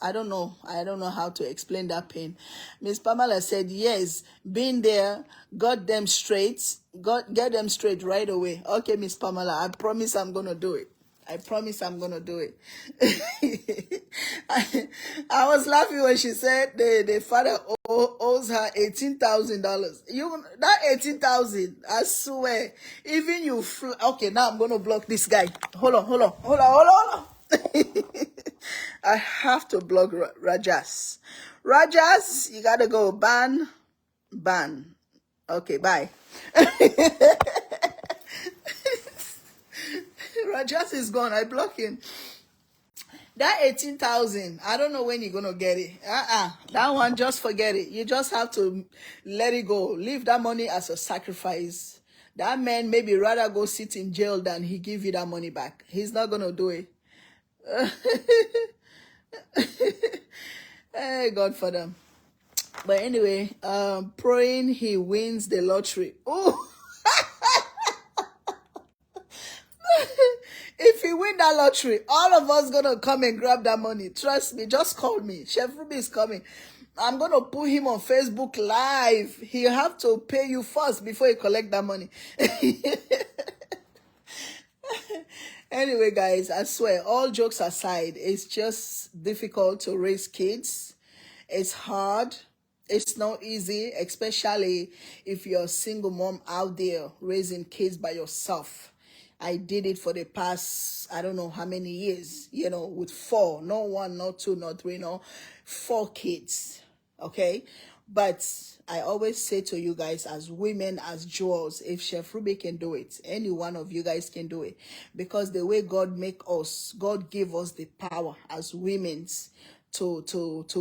I don't know how to explain that pain. Miss Pamela said, yes, been there, get them straight right away. Okay, Miss Pamela, I promise I'm going to do it. I was laughing when she said the father owes her $18,000. That 18,000, I swear, even you. Okay, now I'm going to block this guy. Hold on. I have to block Rajas. Rajas, you gotta go ban. Okay, bye. Rajas is gone. I block him. That 18,000, I don't know when you're gonna get it. That one, just forget it. You just have to let it go. Leave that money as a sacrifice. That man maybe rather go sit in jail than he give you that money back. He's not gonna do it. Hey, God for them. But anyway, praying he wins the lottery. Oh, if he win that lottery, all of us gonna come and grab that money. Trust me, just call me. Chef Ruby is coming. I'm gonna put him on Facebook Live. He have to pay you first before you collect that money. Anyway, guys, I swear, all jokes aside, it's just difficult to raise kids. It's hard. It's not easy, especially if you're a single mom out there raising kids by yourself. I did it for the past, I don't know how many years, with 4, not 1, not 2, not 3, no, 4 kids. Okay. But I always say to you guys, as women, as jewels, if Chef Ruby can do it, any one of you guys can do it. Because the way God make us, God give us the power as women to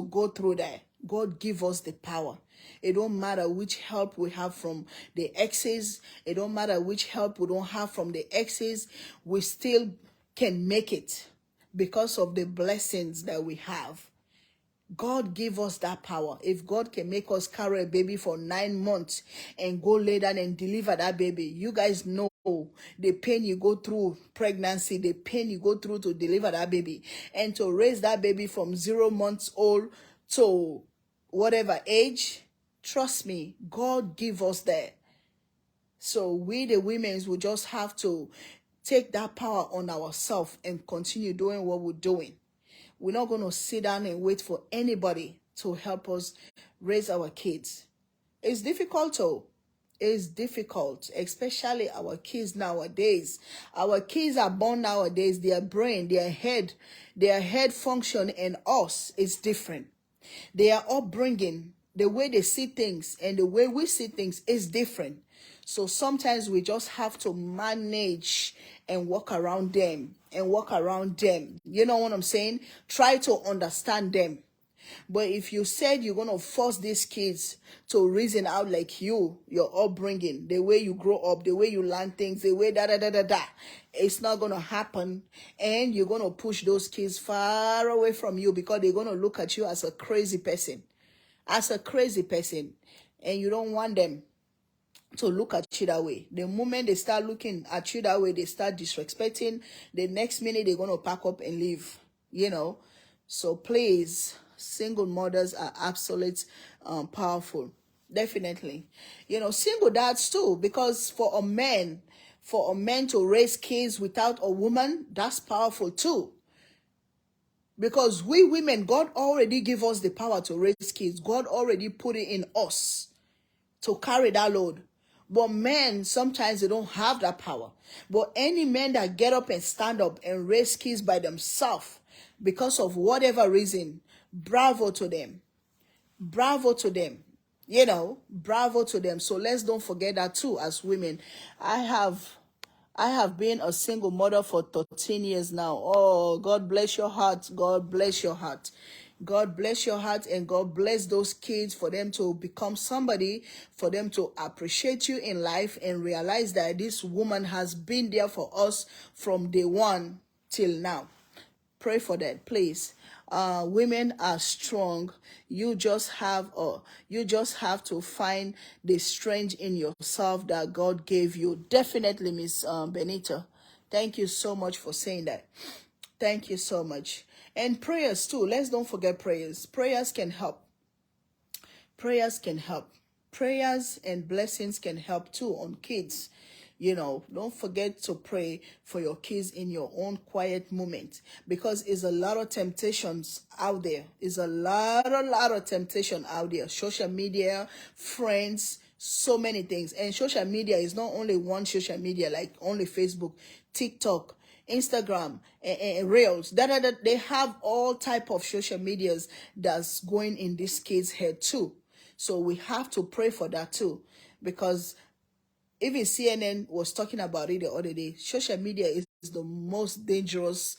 go through that. God give us the power. It don't matter which help we have from the exes. It don't matter which help we don't have from the exes. We still can make it because of the blessings that we have. God give us that power. If God can make us carry a baby for 9 months and go lay down and deliver that baby, you guys know the pain you go through pregnancy, the pain you go through to deliver that baby, and to raise that baby from 0 months old to whatever age. Trust me, God give us that. So we, the women, will just have to take that power on ourselves and continue doing what we're doing. We're not going to sit down and wait for anybody to help us raise our kids. It's difficult, though. It's difficult, especially our kids nowadays. Our kids are born nowadays. Their brain, their head function and us is different. Their upbringing, the way they see things and the way we see things is different. So sometimes we just have to manage and walk around them You know what I'm saying? Try to understand them. But if you said you're going to force these kids to reason out like your upbringing, the way you grow up, the way you learn things, the way it's not going to happen. And you're going to push those kids far away from you because they're going to look at you as a crazy person. And you don't want them to look at you that way. The moment they start looking at you that way, they start disrespecting. The next minute they're going to pack up and leave, So please, single mothers are absolute powerful. Definitely. Single dads too, because for a man to raise kids without a woman, that's powerful too. Because we women, God already give us the power to raise kids. God already put it in us to carry that load. But men, sometimes they don't have that power. But any men that get up and stand up and raise kids by themselves because of whatever reason, bravo to them. Bravo to them. Bravo to them. So let's don't forget that too as women. I have been a single mother for 13 years now. Oh, God bless your heart. God bless your heart. God bless your heart, and God bless those kids for them to become somebody, for them to appreciate you in life and realize that this woman has been there for us from day one till now. Pray for that, please. Women are strong. You just have to find the strength in yourself that God gave you. Definitely, Miss Benita. Thank you so much for saying that. Thank you so much. And prayers too. Let's don't forget prayers. Prayers can help. Prayers can help. Prayers and blessings can help too on kids. Don't forget to pray for your kids in your own quiet moment, because it's a lot of temptations out there. It's a lot of temptation out there. Social media, friends, so many things. And social media is not only one social media, like only Facebook, TikTok, Instagram, and Reels. They have all type of social medias that's going in this kid's head too. So we have to pray for that too. because even CNN was talking about it the other day. Social media is the most dangerous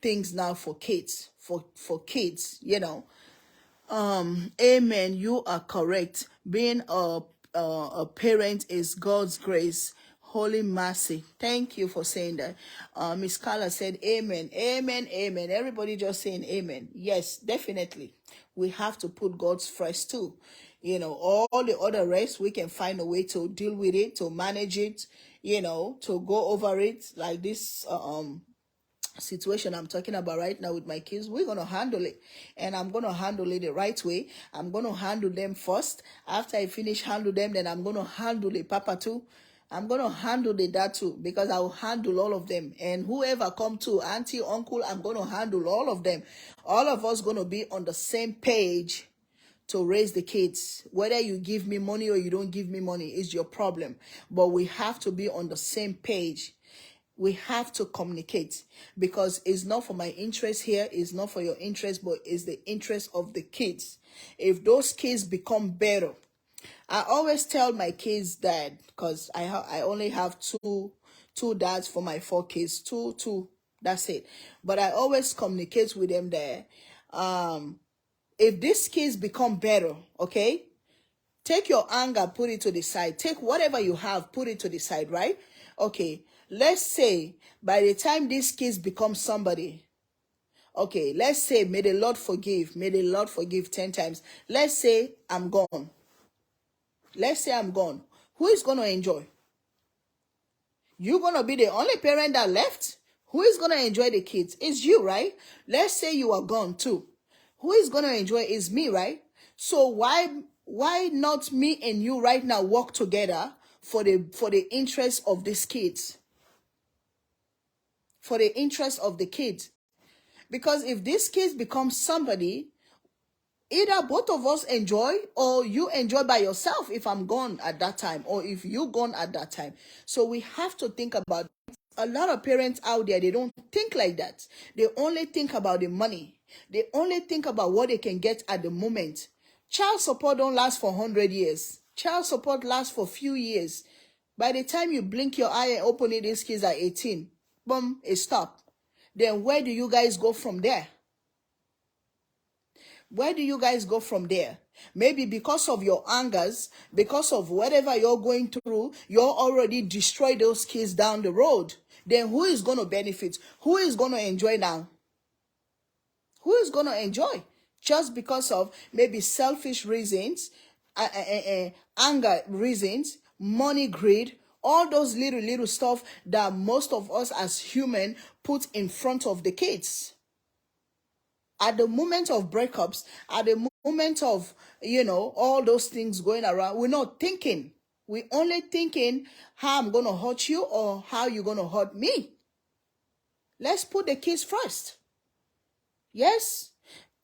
things now for kids, for kids, you know. Amen. You are correct. Being a parent is God's grace, holy mercy. Thank you for saying that. Miss Carla said, Amen, Amen, Amen. Everybody just saying Amen. Yes, definitely. We have to put God's first too. You know, all the other rest, we can find a way to deal with it, to manage it, you know, to go over it, like this situation I'm talking about right now with my kids. We're going to handle it, and I'm going to handle it the right way. I'm going to handle them first. After I finish handle them, then I'm going to handle the papa too. I'm going to handle the dad too, because I will handle all of them, and whoever come to, auntie, uncle, I'm going to handle all of them. All of us going to be on the same page to raise the kids. Whether you give me money or you don't give me money is your problem, but we have to be on the same page. We have to communicate, because it's not for my interest here, it's not for your interest, but it's the interest of the kids. If those kids become better, I always tell my kids that, because I only have two dads for my 4 kids, two, that's it. But I always communicate with them there. If these kids become better, okay, take your anger, put it to the side. Take whatever you have, put it to the side, right? Okay, let's say by the time these kids become somebody, okay, let's say, may the Lord forgive, 10 times. Let's say I'm gone. Let's say I'm gone. Who is going to enjoy? You're going to be the only parent that left? Who is going to enjoy the kids? It's you, right? Let's say you are gone too. Who is going to enjoy is me, right? So why not me and you right now work together for the interest of these kids? For the interest of the kids. Because if these kids become somebody, either both of us enjoy, or you enjoy by yourself if I'm gone at that time, or if you're gone at that time. So we have to think about it. A lot of parents out there, they don't think like that. They only think about the money. They only think about what they can get at the moment. Child support don't last for 100 years. Child support lasts for few years. By the time you blink your eye and open it, these kids are 18. Boom, it stopped. Then where do you guys go from there? Where do you guys go from there? Maybe because of your angers, because of whatever you're going through, you're already destroyed those kids down the road. Then who is going to benefit? Who is going to enjoy now? Who is going to enjoy? Just because of maybe selfish reasons, anger reasons, money greed, all those little stuff that most of us as human put in front of the kids. At the moment of breakups, at the moment of, all those things going around, we're not thinking. We're only thinking how I'm going to hurt you or how you're going to hurt me. Let's put the kids first. Yes?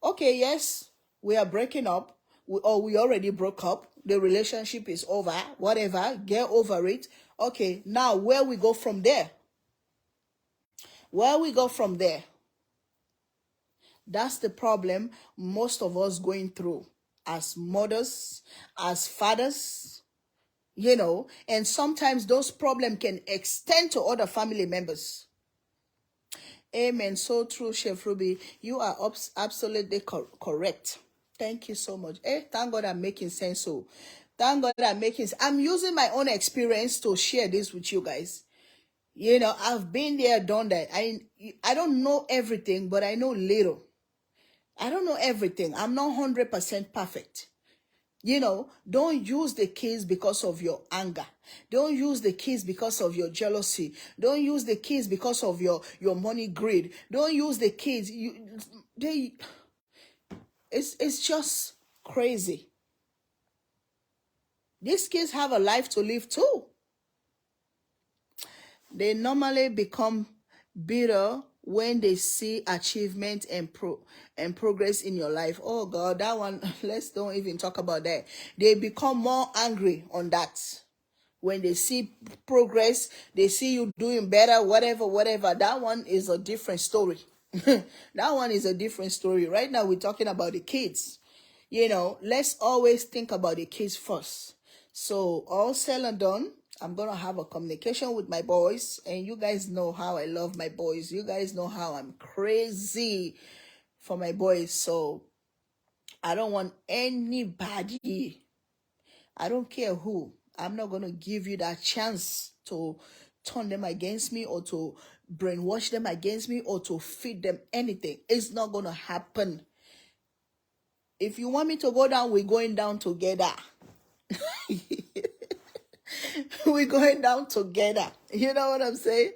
Okay, yes, we are breaking up, or we already broke up. The relationship is over, whatever, get over it. Okay, now where we go from there? Where we go from there? That's the problem most of us going through as mothers, as fathers, and sometimes those problems can extend to other family members. Amen. So true, Chef Ruby. You are absolutely correct. Thank you so much. Thank God I'm making sense. So, thank God I'm making sense. I'm using my own experience to share this with you guys. I've been there, done that. I don't know everything, but I know little. I don't know everything. I'm not 100% perfect. Don't use the kids because of your anger. Don't use the kids because of your jealousy. Don't use the kids because of your money greed. Don't use the kids. It's just crazy. These kids have a life to live too. They normally become bitter when they see achievement and progress in your life. Oh God, that one, let's don't even talk about that. They become more angry on that. When they see progress, they see you doing better, whatever. That one is a different story. That one is a different story. Right now, we're talking about the kids. Let's always think about the kids first. So all said and done, I'm gonna have a communication with my boys, and you guys know how I love my boys. You guys know how I'm crazy for my boys. So I don't want anybody, I don't care who, I'm not gonna give you that chance to turn them against me or to brainwash them against me or to feed them anything. It's not gonna happen. If you want me to go down, we're going down together. We're going down together. You know what I'm saying?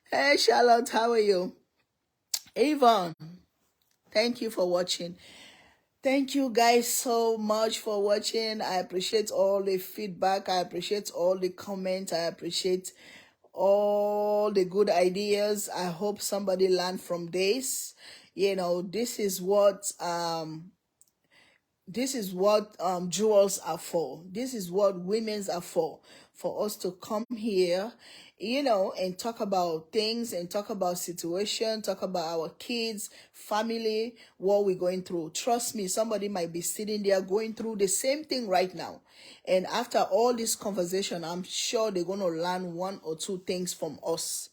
Hey, Charlotte, how are you? Avon, thank you for watching. Thank you guys so much for watching. I appreciate all the feedback. I appreciate all the comments. I appreciate all the good ideas. I hope somebody learned from this. You know, this is what jewels are for. This is what women's are for us to come here, you know, and talk about things and talk about situation, talk about our kids, family, what we're going through. Trust me, somebody might be sitting there going through the same thing right now, and after all this conversation, I'm sure they're going to learn one or two things from us.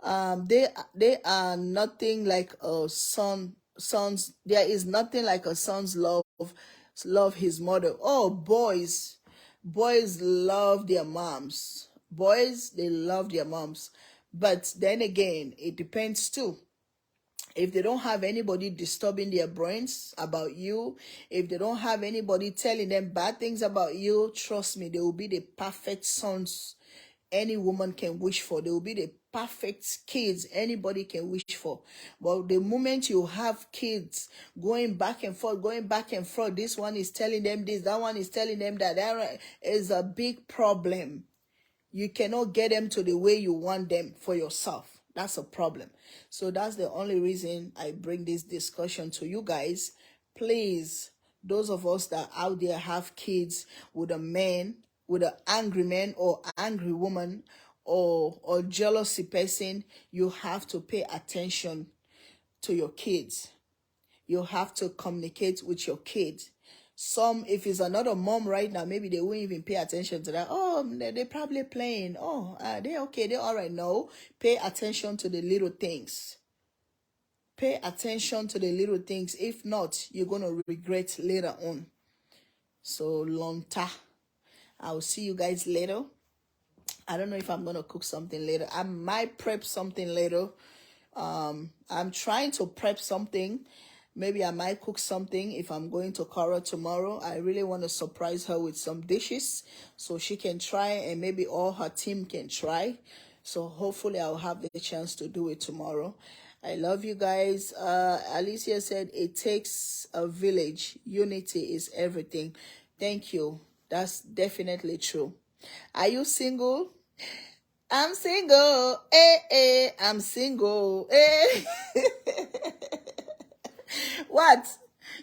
They are nothing like a son's. There is nothing like a son's love his mother. Oh, boys love their moms. Boys, they love their moms. But then again, it depends too. If they don't have anybody disturbing their brains about you, if they don't have anybody telling them bad things about you, trust me, they will be the perfect sons any woman can wish for. They will be the perfect kids anybody can wish for. But the moment you have kids going back and forth, this one is telling them this, that one is telling them that, that is a big problem. You cannot get them to the way you want them for yourself. That's a problem. So that's the only reason I bring this discussion to you guys. Please, those of us that out there have kids with a man, with an angry man or angry woman or jealousy person, you have to pay attention to your kids. You have to communicate with your kids. Some, if it's another mom right now, maybe they won't even pay attention to that. Oh, they're probably playing. Oh, they're okay. They're all right. No, pay attention to the little things. Pay attention to the little things. If not, you're going to regret later on. So, lonta. I'll see you guys later. I don't know if I'm going to cook something later. I might prep something later. I'm trying to prep something. Maybe I might cook something if I'm going to Cora tomorrow. I really want to surprise her with some dishes so she can try and maybe all her team can try. So hopefully I'll have the chance to do it tomorrow. I love you guys. Alicia said it takes a village. Unity is everything. Thank you. That's definitely true. Are you single? I'm single. I'm single. What?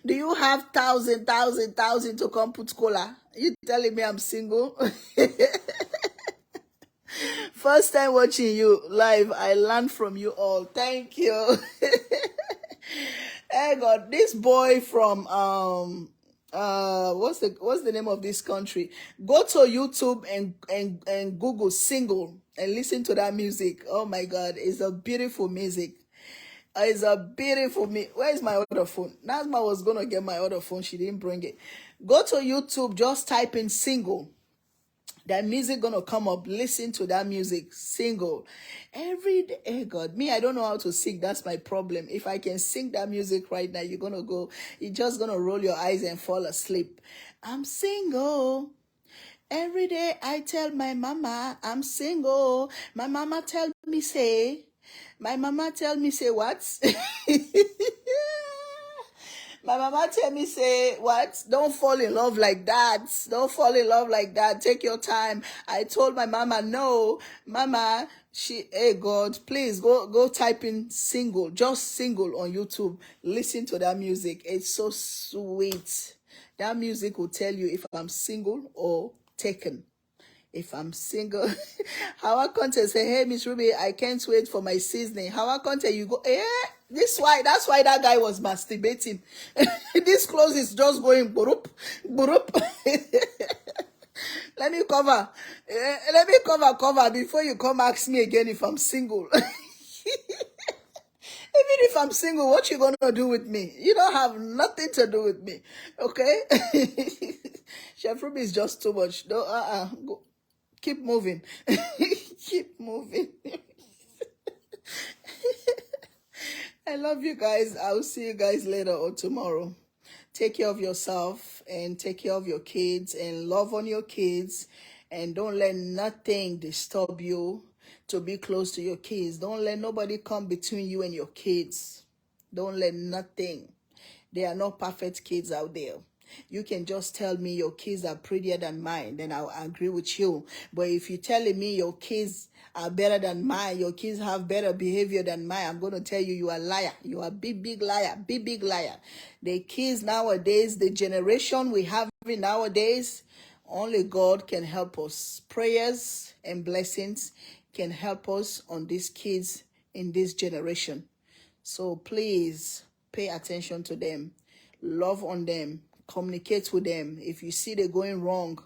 Do you have thousand to come put cola? You telling me I'm single? First time watching you live, I learned from you all. Thank you. Hey God, this boy from what's the name of this country? Go to YouTube and Google single and listen to that music. Oh my God, it's a beautiful music. It's a beautiful Where is my other phone? Nazma was gonna get my other phone. She didn't bring it. Go to YouTube. Just type in single. That music gonna come up. Listen to that music. Single. Every day. Hey God, me, I don't know how to sing. That's my problem. If I can sing that music right now, you're just gonna roll your eyes and fall asleep. I'm single. Every day I tell my mama I'm single. My mama tell me say what? My mama tell me say what? Don't fall in love like that. Don't fall in love like that. Take your time. I told my mama no. Mama, hey God, please go type in single. Just single on YouTube. Listen to that music. It's so sweet. That music will tell you if I'm single or taken. If I'm single, How Conte say, hey, Miss Ruby, I can't wait for my seasoning. How Conte, you go, that's why that guy was masturbating. This clothes is just going burup, burup. Let me cover. Let me cover before you come ask me again if I'm single. Even if I'm single, what you gonna do with me? You don't have nothing to do with me, okay? Chef Ruby is just too much. No, go. Keep moving. Keep moving. I love you guys. I'll see you guys later or tomorrow. Take care of yourself and take care of your kids and love on your kids, and don't let nothing disturb you to be close to your kids. Don't let nobody come between you and your kids. Don't let nothing. There are no perfect kids out there. You can just tell me your kids are prettier than mine, then I'll agree with you. But if you're telling me your kids are better than mine, your kids have better behavior than mine, I'm going to tell you you are a liar. You are a big liar. Big liar. The kids nowadays, the generation we have nowadays, only God can help us. Prayers and blessings can help us on these kids in this generation. So please pay attention to them, love on them, communicate with them. If you see they're going wrong,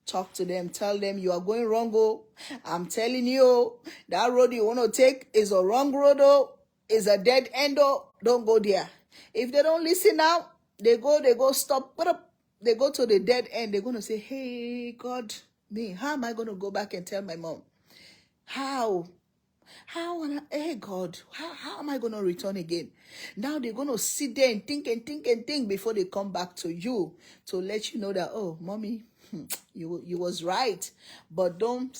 talk to them, tell them you are going wrong. Oh, I'm telling you, that road you want to take is a wrong road. Oh, is a dead end. Oh, don't go there. If they don't listen now, they go stop. They go to the dead end. They're going to say, hey, God, me, how am I going to go back and tell my mom? How? Hey God, how am I going to return again? Now they're going to sit there and think before they come back to you to let you know that, oh, mommy, you was right. But don't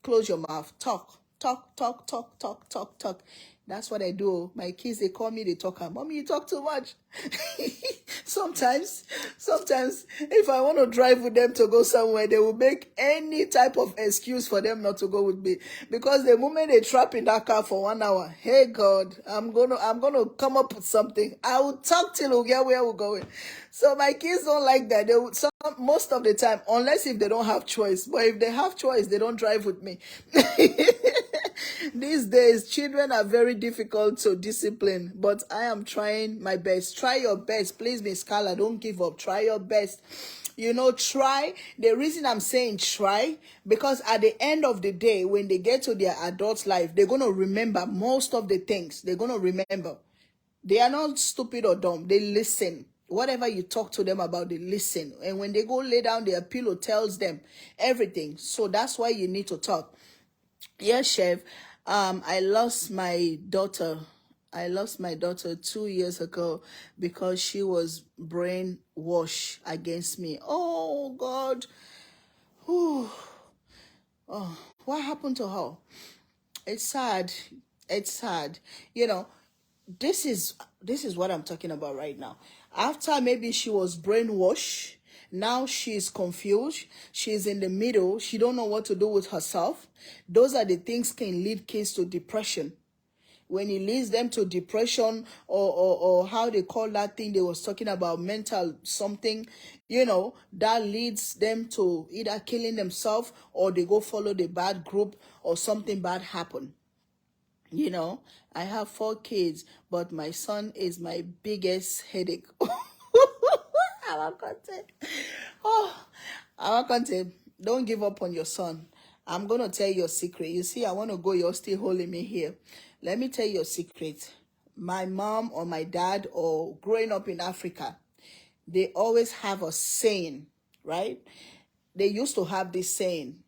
close your mouth. Talk. That's what I do. My kids, they call me, they talk. Mommy, you talk too much. sometimes, if I want to drive with them to go somewhere, they will make any type of excuse for them not to go with me. Because the moment they trap in that car for 1 hour, hey God, I'm gonna come up with something. I will talk till we get where we're going. So my kids don't like that. They would most of the time, unless if they don't have choice. But if they have choice, they don't drive with me. These days, children are very difficult to discipline, but I am trying my best. Try your best. Please, Miss Carla, don't give up. Try your best. You know, try. The reason I'm saying try, because at the end of the day, when they get to their adult life, they're going to remember most of the things. They're going to remember. They are not stupid or dumb. They listen. Whatever you talk to them about, they listen. And when they go lay down, their pillow tells them everything. So that's why you need to talk. Yes, Chef. I lost my daughter. I lost my daughter 2 years ago because she was brainwashed against me. Oh, God. Whew. Oh, what happened to her? It's sad. It's sad. You know, this is what I'm talking about right now. After maybe she was brainwashed, now she's confused. She's in the middle. She don't know what to do with herself. Those are the things can lead kids to depression. When it leads them to depression or how they call that thing they was talking about, mental something, you know, that leads them to either killing themselves or they go follow the bad group or something bad happen. You know, I have 4 kids, but my son is my biggest headache. Our content. Oh, our content. Don't give up on your son. I'm going to tell you a secret. You see, I want to go. You're still holding me here. Let me tell you a secret. My mom or my dad or growing up in Africa, they always have a saying, right? They used to have this saying.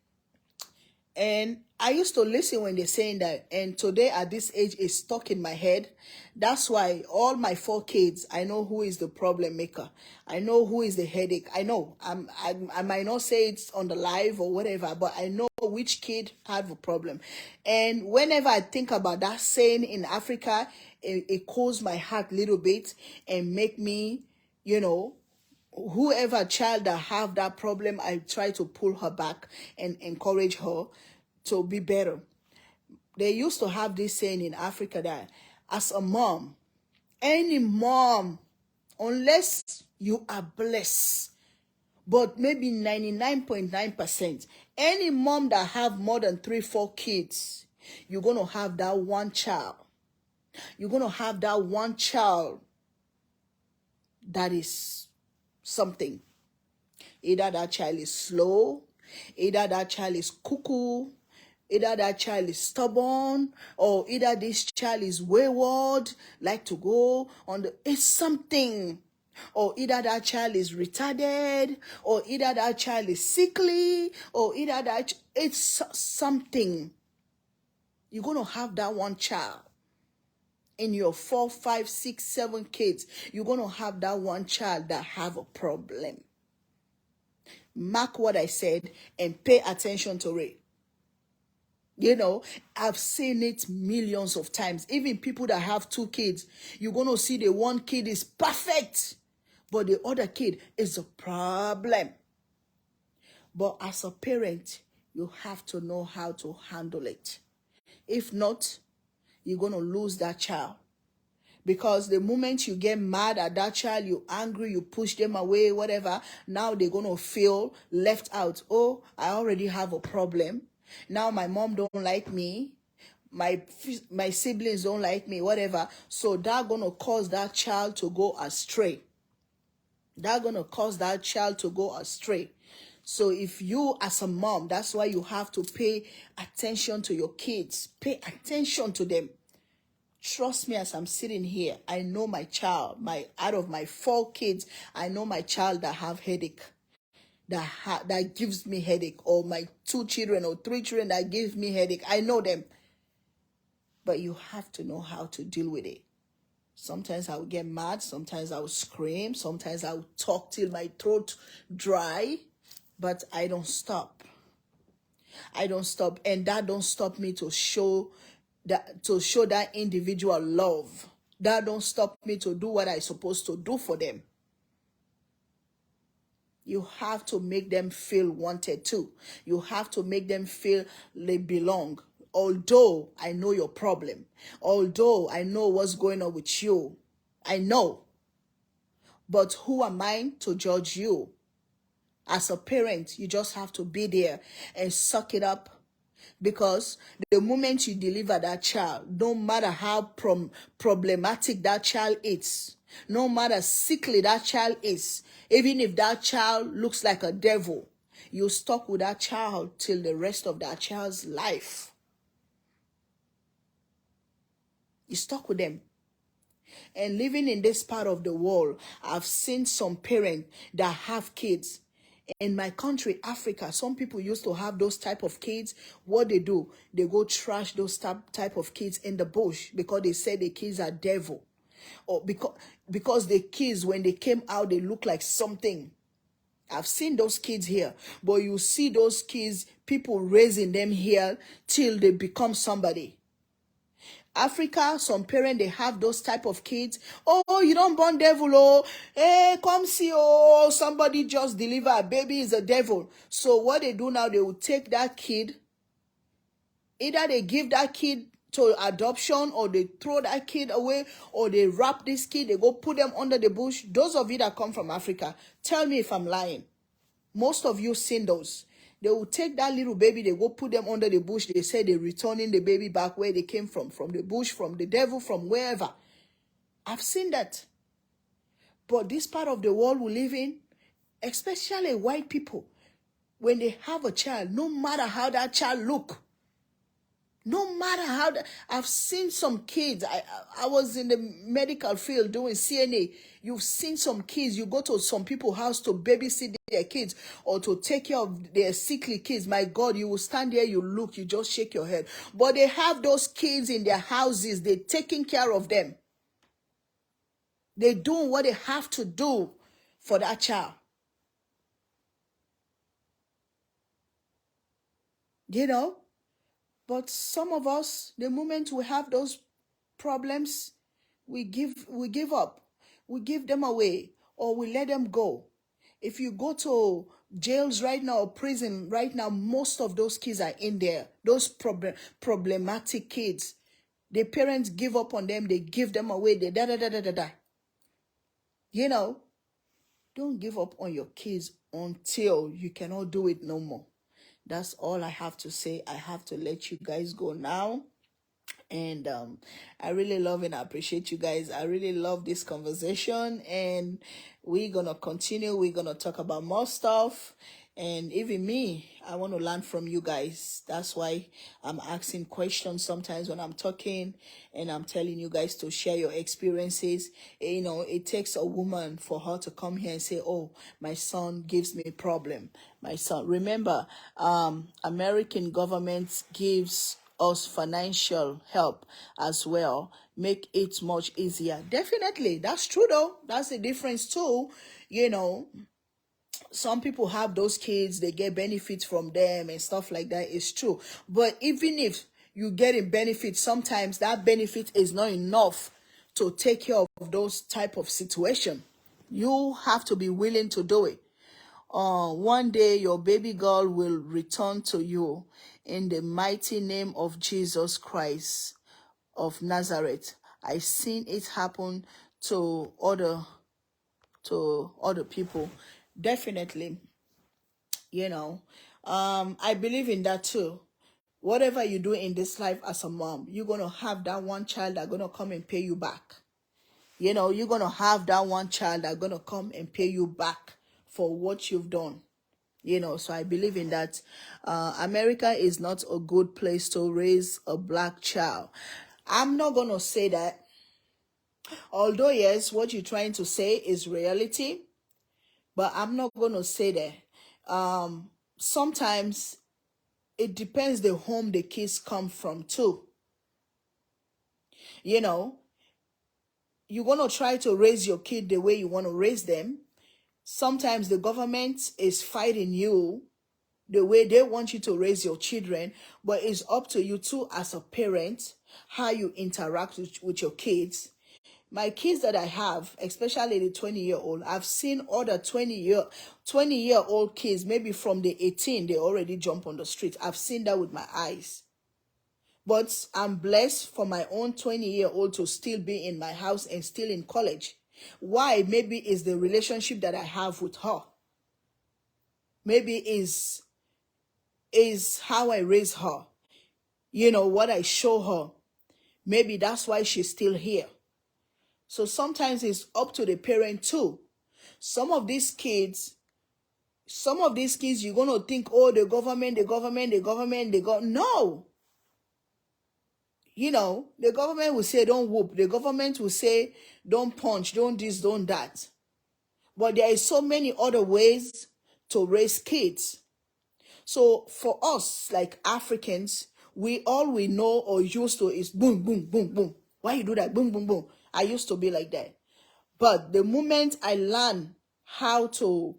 And I used to listen when they're saying that. And today at this age, it's stuck in my head. That's why all my 4 kids, I know who is the problem maker. I know who is the headache. I know. I might not say it's on the live or whatever, but I know which kid had the problem. And whenever I think about that saying in Africa, it cools my heart a little bit and make me, you know, whoever child that have that problem, I try to pull her back and encourage her to be better. They used to have this saying in Africa that as a mom, any mom, unless you are blessed, but maybe 99.9%, any mom that have more than 3-4 kids, you're going to have that one child. You're going to have that one child that is something. Either that child is slow, Either that child is cuckoo, either that child is stubborn, or either this child is wayward, like to go on the, it's something. Or either that child is retarded, or either that child is sickly, or either that, it's something. You're going to have that one child. In your 4, 5, 6, 7 kids, you're going to have that one child that have a problem. Mark what I said and pay attention to it. You know, I've seen it millions of times. Even people that have 2 kids, you're going to see the one kid is perfect, but the other kid is a problem. But as a parent, you have to know how to handle it. If not, you're going to lose that child. Because the moment you get mad at that child, you're angry, you push them away, whatever, now they're going to feel left out. Oh, I already have a problem. Now my mom don't like me. My siblings don't like me, whatever. So that's going to cause that child to go astray. That's going to cause that child to go astray. So if you as a mom, that's why you have to pay attention to your kids. Pay attention to them. Trust me, as I'm sitting here, I know my child, out of my 4 kids, I know my child that have headache, that gives me headache, or my 2 children or 3 children that give me headache. I know them. But you have to know how to deal with it. Sometimes I will get mad, sometimes I will scream, sometimes I will talk till my throat dry, but I don't stop. I don't stop, and that don't stop me to show that individual love. That don't stop me to do what I'm supposed to do for them. You have to make them feel wanted too. You have to make them feel they belong. Although I know your problem, although I know what's going on with you, I know. But who am I to judge you? As a parent, you just have to be there and suck it up. Because the moment you deliver that child, no matter how problematic that child is, no matter sickly that child is, even if that child looks like a devil, you're stuck with that child till the rest of that child's life. You're stuck with them. And living in this part of the world, I've seen some parents that have kids. In my country, Africa, some people used to have those type of kids. What they do, they go trash those type of kids in the bush because they say the kids are devil. Or because the kids, when they came out, they look like something. I've seen those kids here. But you see those kids, people raising them here till they become somebody. Africa, some parents, they have those type of kids. Oh, you don't born devil, oh. Hey, come see, oh, somebody just deliver a baby is a devil. So what they do now, they will take that kid. Either they give that kid to adoption, or they throw that kid away, or they wrap this kid, they go put them under the bush. Those of you that come from Africa, tell me if I'm lying. Most of you seen those. They will take that little baby, they go put them under the bush. They say they're returning the baby back where they came from the bush, from the devil, from wherever. I've seen that. But this part of the world we live in, especially white people, when they have a child, no matter how that child look, no matter how I've seen some kids. I was in the medical field doing CNA. You've seen some kids. You go to some people's house to babysit their kids or to take care of their sickly kids. My God, you will stand there, you look, you just shake your head. But they have those kids in their houses. They're taking care of them. They're doing what they have to do for that child. You know? But some of us, the moment we have those problems, we give up. We give them away, or we let them go. If you go to jails right now or prison right now, most of those kids are in there. Those problematic kids. The parents give up on them. They give them away. They da. You know, don't give up on your kids until you cannot do it no more. That's all I have to say. I have to let you guys go now. And I really love and appreciate you guys. I really love this conversation, and we're gonna continue. We're gonna talk about more stuff. And even me, I want to learn from you guys. That's why I'm asking questions sometimes when I'm talking, and I'm telling you guys to share your experiences. You know, it takes a woman for her to come here and say, oh, my son gives me a problem. My son. Remember, American government gives us financial help as well, make it much easier. Definitely, that's true though. That's the difference too. You know, some people have those kids, they get benefits from them and stuff like that. It's true. But even if you get in benefits, sometimes that benefit is not enough to take care of those type of situation. You have to be willing to do it. One day your baby girl will return to you in the mighty name of Jesus Christ of Nazareth. I seen it happen to other people. Definitely, you know, I believe in that too. Whatever you do in this life as a mom, you're gonna have that one child that's gonna come and pay you back. You know, you're gonna have that one child that's gonna come and pay you back for what you've done. You know, so I believe in that. America is not a good place to raise a black child. I'm not gonna say that. Although yes, what you're trying to say is reality, but I'm not gonna say that. Sometimes it depends the home the kids come from too. You know, you're gonna try to raise your kid the way you want to raise them. Sometimes the government is fighting you the way they want you to raise your children, but it's up to you too as a parent how you interact with your kids. My kids that I have, especially the 20-year-old, I've seen other 20-year-old kids, maybe from the 18, they already jump on the street. I've seen that with my eyes. But I'm blessed for my own 20-year-old to still be in my house and still in college. Why? Maybe it's the relationship that I have with her. Maybe is how I raise her. You know, what I show her. Maybe that's why she's still here. So sometimes it's up to the parent too. Some of these kids, you're going to think, oh, the government, no. You know, the government will say, don't whoop. The government will say, don't punch, don't this, don't that. But there is so many other ways to raise kids. So for us, like Africans, all we know or used to is boom, boom, boom, boom. Why you do that? Boom, boom, boom. I used to be like that. But the moment I learn how to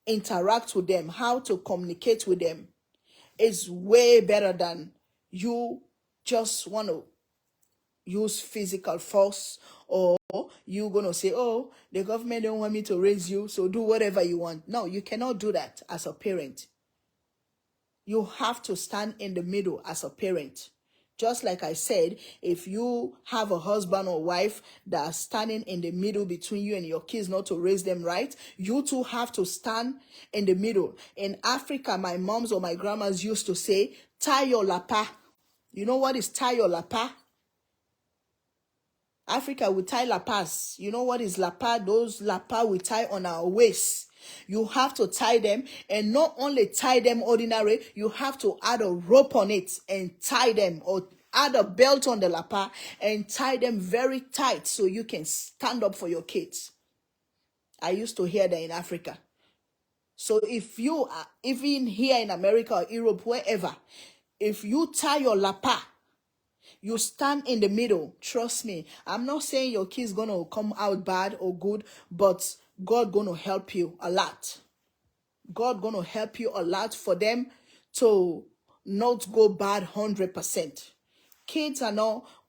interact with them, how to communicate with them, is way better than you just want to use physical force, or you gonna say, oh, the government don't want me to raise you, so do whatever you want. No, you cannot do that as a parent. You have to stand in the middle as a parent. Just like I said, if you have a husband or wife that's standing in the middle between you and your kids not to raise them right, you too have to stand in the middle. In Africa, my moms or my grandmas used to say, tie your lapa. You know what is tie your lapa? Africa, we tie lapas. You know what is lapa? Those lapa we tie on our waist. You have to tie them, and not only tie them ordinary, you have to add a rope on it and tie them, or add a belt on the lapa and tie them very tight so you can stand up for your kids. I used to hear that in Africa. So if you are, even here in America or Europe, wherever, if you tie your lapa, you stand in the middle. Trust me. I'm not saying your kid's going to come out bad or good, but God going to help you a lot. God going to help you a lot for them to not go bad 100%.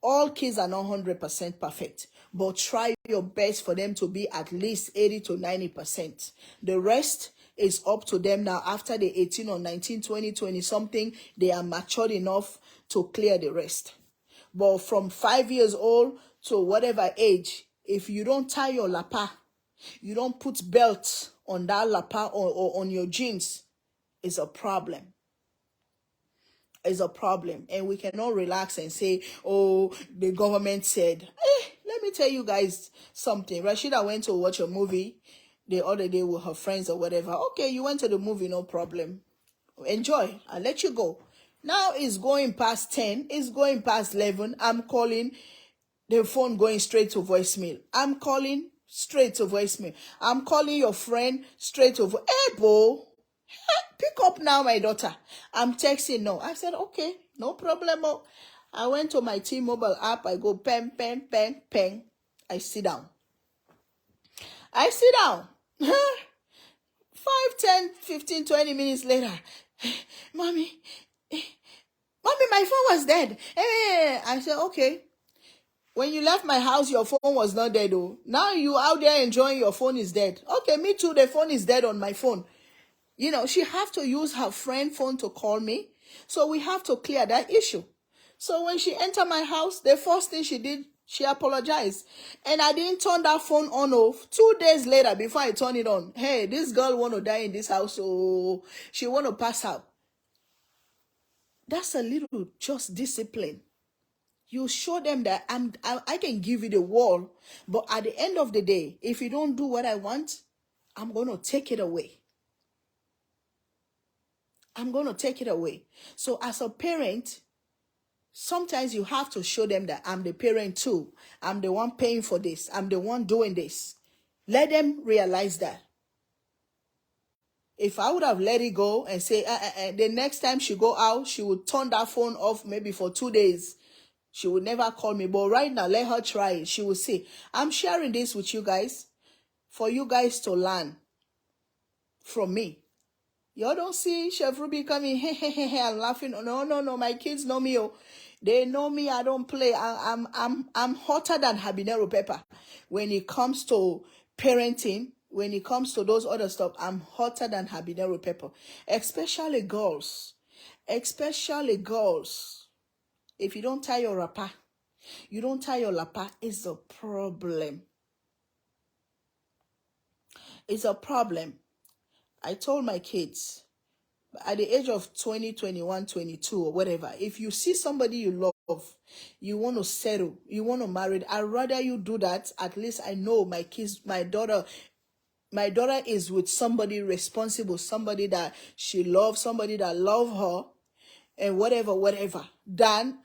All kids are not 100% perfect, but try your best for them to be at least 80 to 90%. The rest is up to them now. After the 18 or 19, 20 something, they are matured enough to clear the rest. But from 5 years old to whatever age, if you don't tie your lapa, you don't put belt on that lapa or on your jeans, it's a problem. It's a problem. And we cannot relax and say, oh, the government said. Let me tell you guys something. Rashida went to watch a movie. the other day with her friends or whatever. Okay, you went to the movie, no problem. Enjoy. I'll let you go. Now it's going past 10. It's going past 11. I'm calling. The phone going straight to voicemail. I'm calling straight to voicemail. I'm calling your friend straight to Hey, Bo, pick up now, my daughter. I'm texting no. I said, okay, no problem. I went to my T-Mobile app. I go pen, pen, pen, pen. I sit down. I sit down. 5, 10, 15, 20 minutes later. Mommy, Mommy, my phone was dead. I said, okay. When you left my house, your phone was not dead, though. Now you out there enjoying your phone is dead. Okay, me too. The phone is dead on my phone. You know, she have to use her friend phone to call me. So we have to clear that issue. So when she entered my house, the first thing she did, she apologized. And I didn't turn that phone on off. 2 days later, before I turn it on, hey, this girl want to die in this house, so she want to pass out. That's a little just discipline. You show them that I can give you the world, but at the end of the day, if you don't do what I want, I'm going to take it away. I'm going to take it away. So as a parent, sometimes you have to show them that I'm the parent too. I'm the one paying for this. I'm the one doing this. Let them realize that. If I would have let it go and say, the next time she go out, she would turn that phone off maybe for 2 days. She would never call me. But right now, let her try it. She will say, I'm sharing this with you guys for you guys to learn from me. Y'all don't see Chef Ruby coming, hey, and laughing. No. My kids know me. Oh. They know me. I don't play. I'm hotter than habanero pepper. When it comes to parenting, when it comes to those other stuff, I'm hotter than habanero pepper. Especially girls. Especially girls. If you don't tie your wrapper, you don't tie your lapa, it's a problem. It's a problem. I told my kids, at the age of 20, 21, 22 or whatever, if you see somebody you love, you want to settle, you want to marry, I'd rather you do that. At least I know my kids, my daughter is with somebody responsible, somebody that she loves, somebody that love her, and whatever, than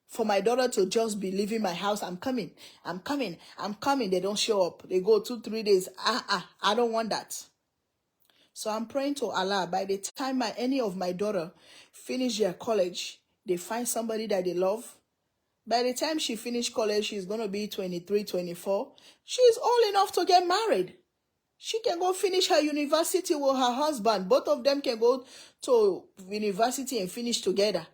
for my daughter to just be leaving my house. I'm coming. They don't show up. They go 2, 3 days. I don't want that. So I'm praying to Allah, by the time any of my daughter finish their college, they find somebody that they love. By the time she finish college, she's going to be 23, 24. She's old enough to get married. She can go finish her university with her husband. Both of them can go to university and finish together.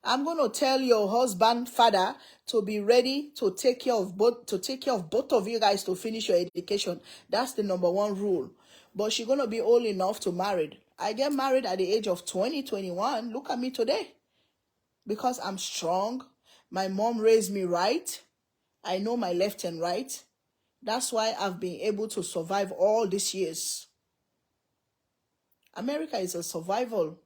I'm going to tell your husband, father, to be ready to take care of both of you guys to finish your education. That's the number 1 rule. But she's going to be old enough to marry. I get married at the age of 20, 21. Look at me today. Because I'm strong. My mom raised me right. I know my left and right. That's why I've been able to survive all these years. America is a survival.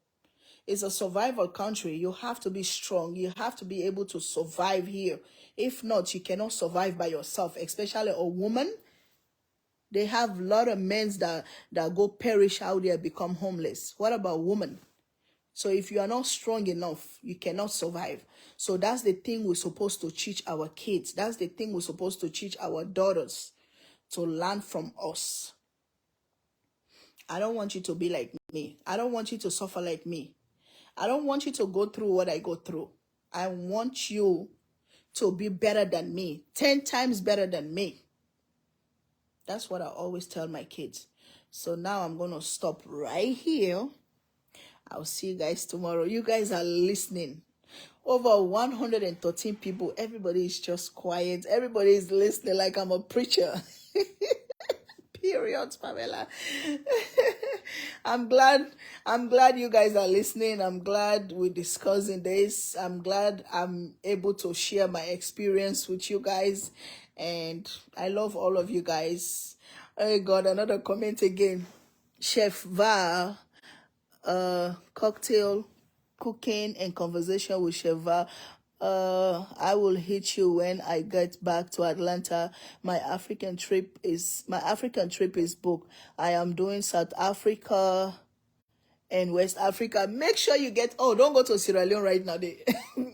It's a survival country. You have to be strong. You have to be able to survive here. If not, you cannot survive by yourself, especially a woman. They have a lot of men that go perish out there, become homeless. What about women? So if you are not strong enough, you cannot survive. So that's the thing we're supposed to teach our kids. That's the thing we're supposed to teach our daughters, to learn from us. I don't want you to be like me. I don't want you to suffer like me. I don't want you to go through what I go through. I want you to be better than me, 10 times better than me. That's what I always tell my kids. So now I'm going to stop right here. I'll see you guys tomorrow. You guys are listening. Over 113 people. Everybody is just quiet. Everybody is listening like I'm a preacher. Period, Pamela. I'm glad you guys are listening. I'm glad we're discussing this. I'm glad I'm able to share my experience with you guys. And I love all of you guys. Oh God, another comment again. Chef Val, cocktail, cooking and conversation with Chef Val. I will hit you when I get back to Atlanta. My African trip is booked. I am doing South Africa and West Africa. Make sure you get, oh, don't go to Sierra Leone right now.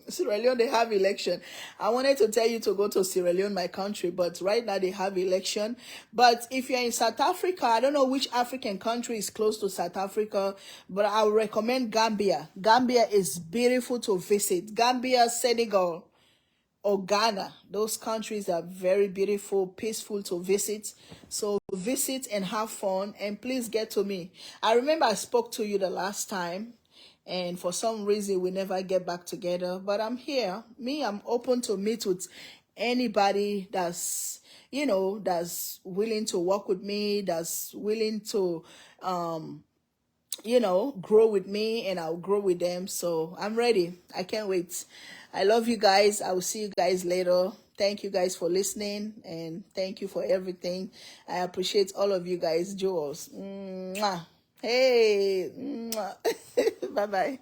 Sierra Leone, they have election. I wanted to tell you to go to Sierra Leone, my country, but right now they have election. But if you're in South Africa, I don't know which African country is close to South Africa, but I would recommend Gambia. Gambia is beautiful to visit. Gambia, Senegal, or Ghana. Those countries are very beautiful, peaceful to visit. So visit and have fun, and please get to me. I remember I spoke to you the last time, and for some reason we never get back together, but I'm here. I'm open to meet with anybody that's, that's willing to work with me, that's willing to grow with me, and I'll grow with them. So I'm ready. I can't wait. I love you guys. I will see you guys later. Thank you guys for listening, and thank you for everything. I appreciate all of you guys. Jewels. Mwah. Hey. Mwah. Bye-bye.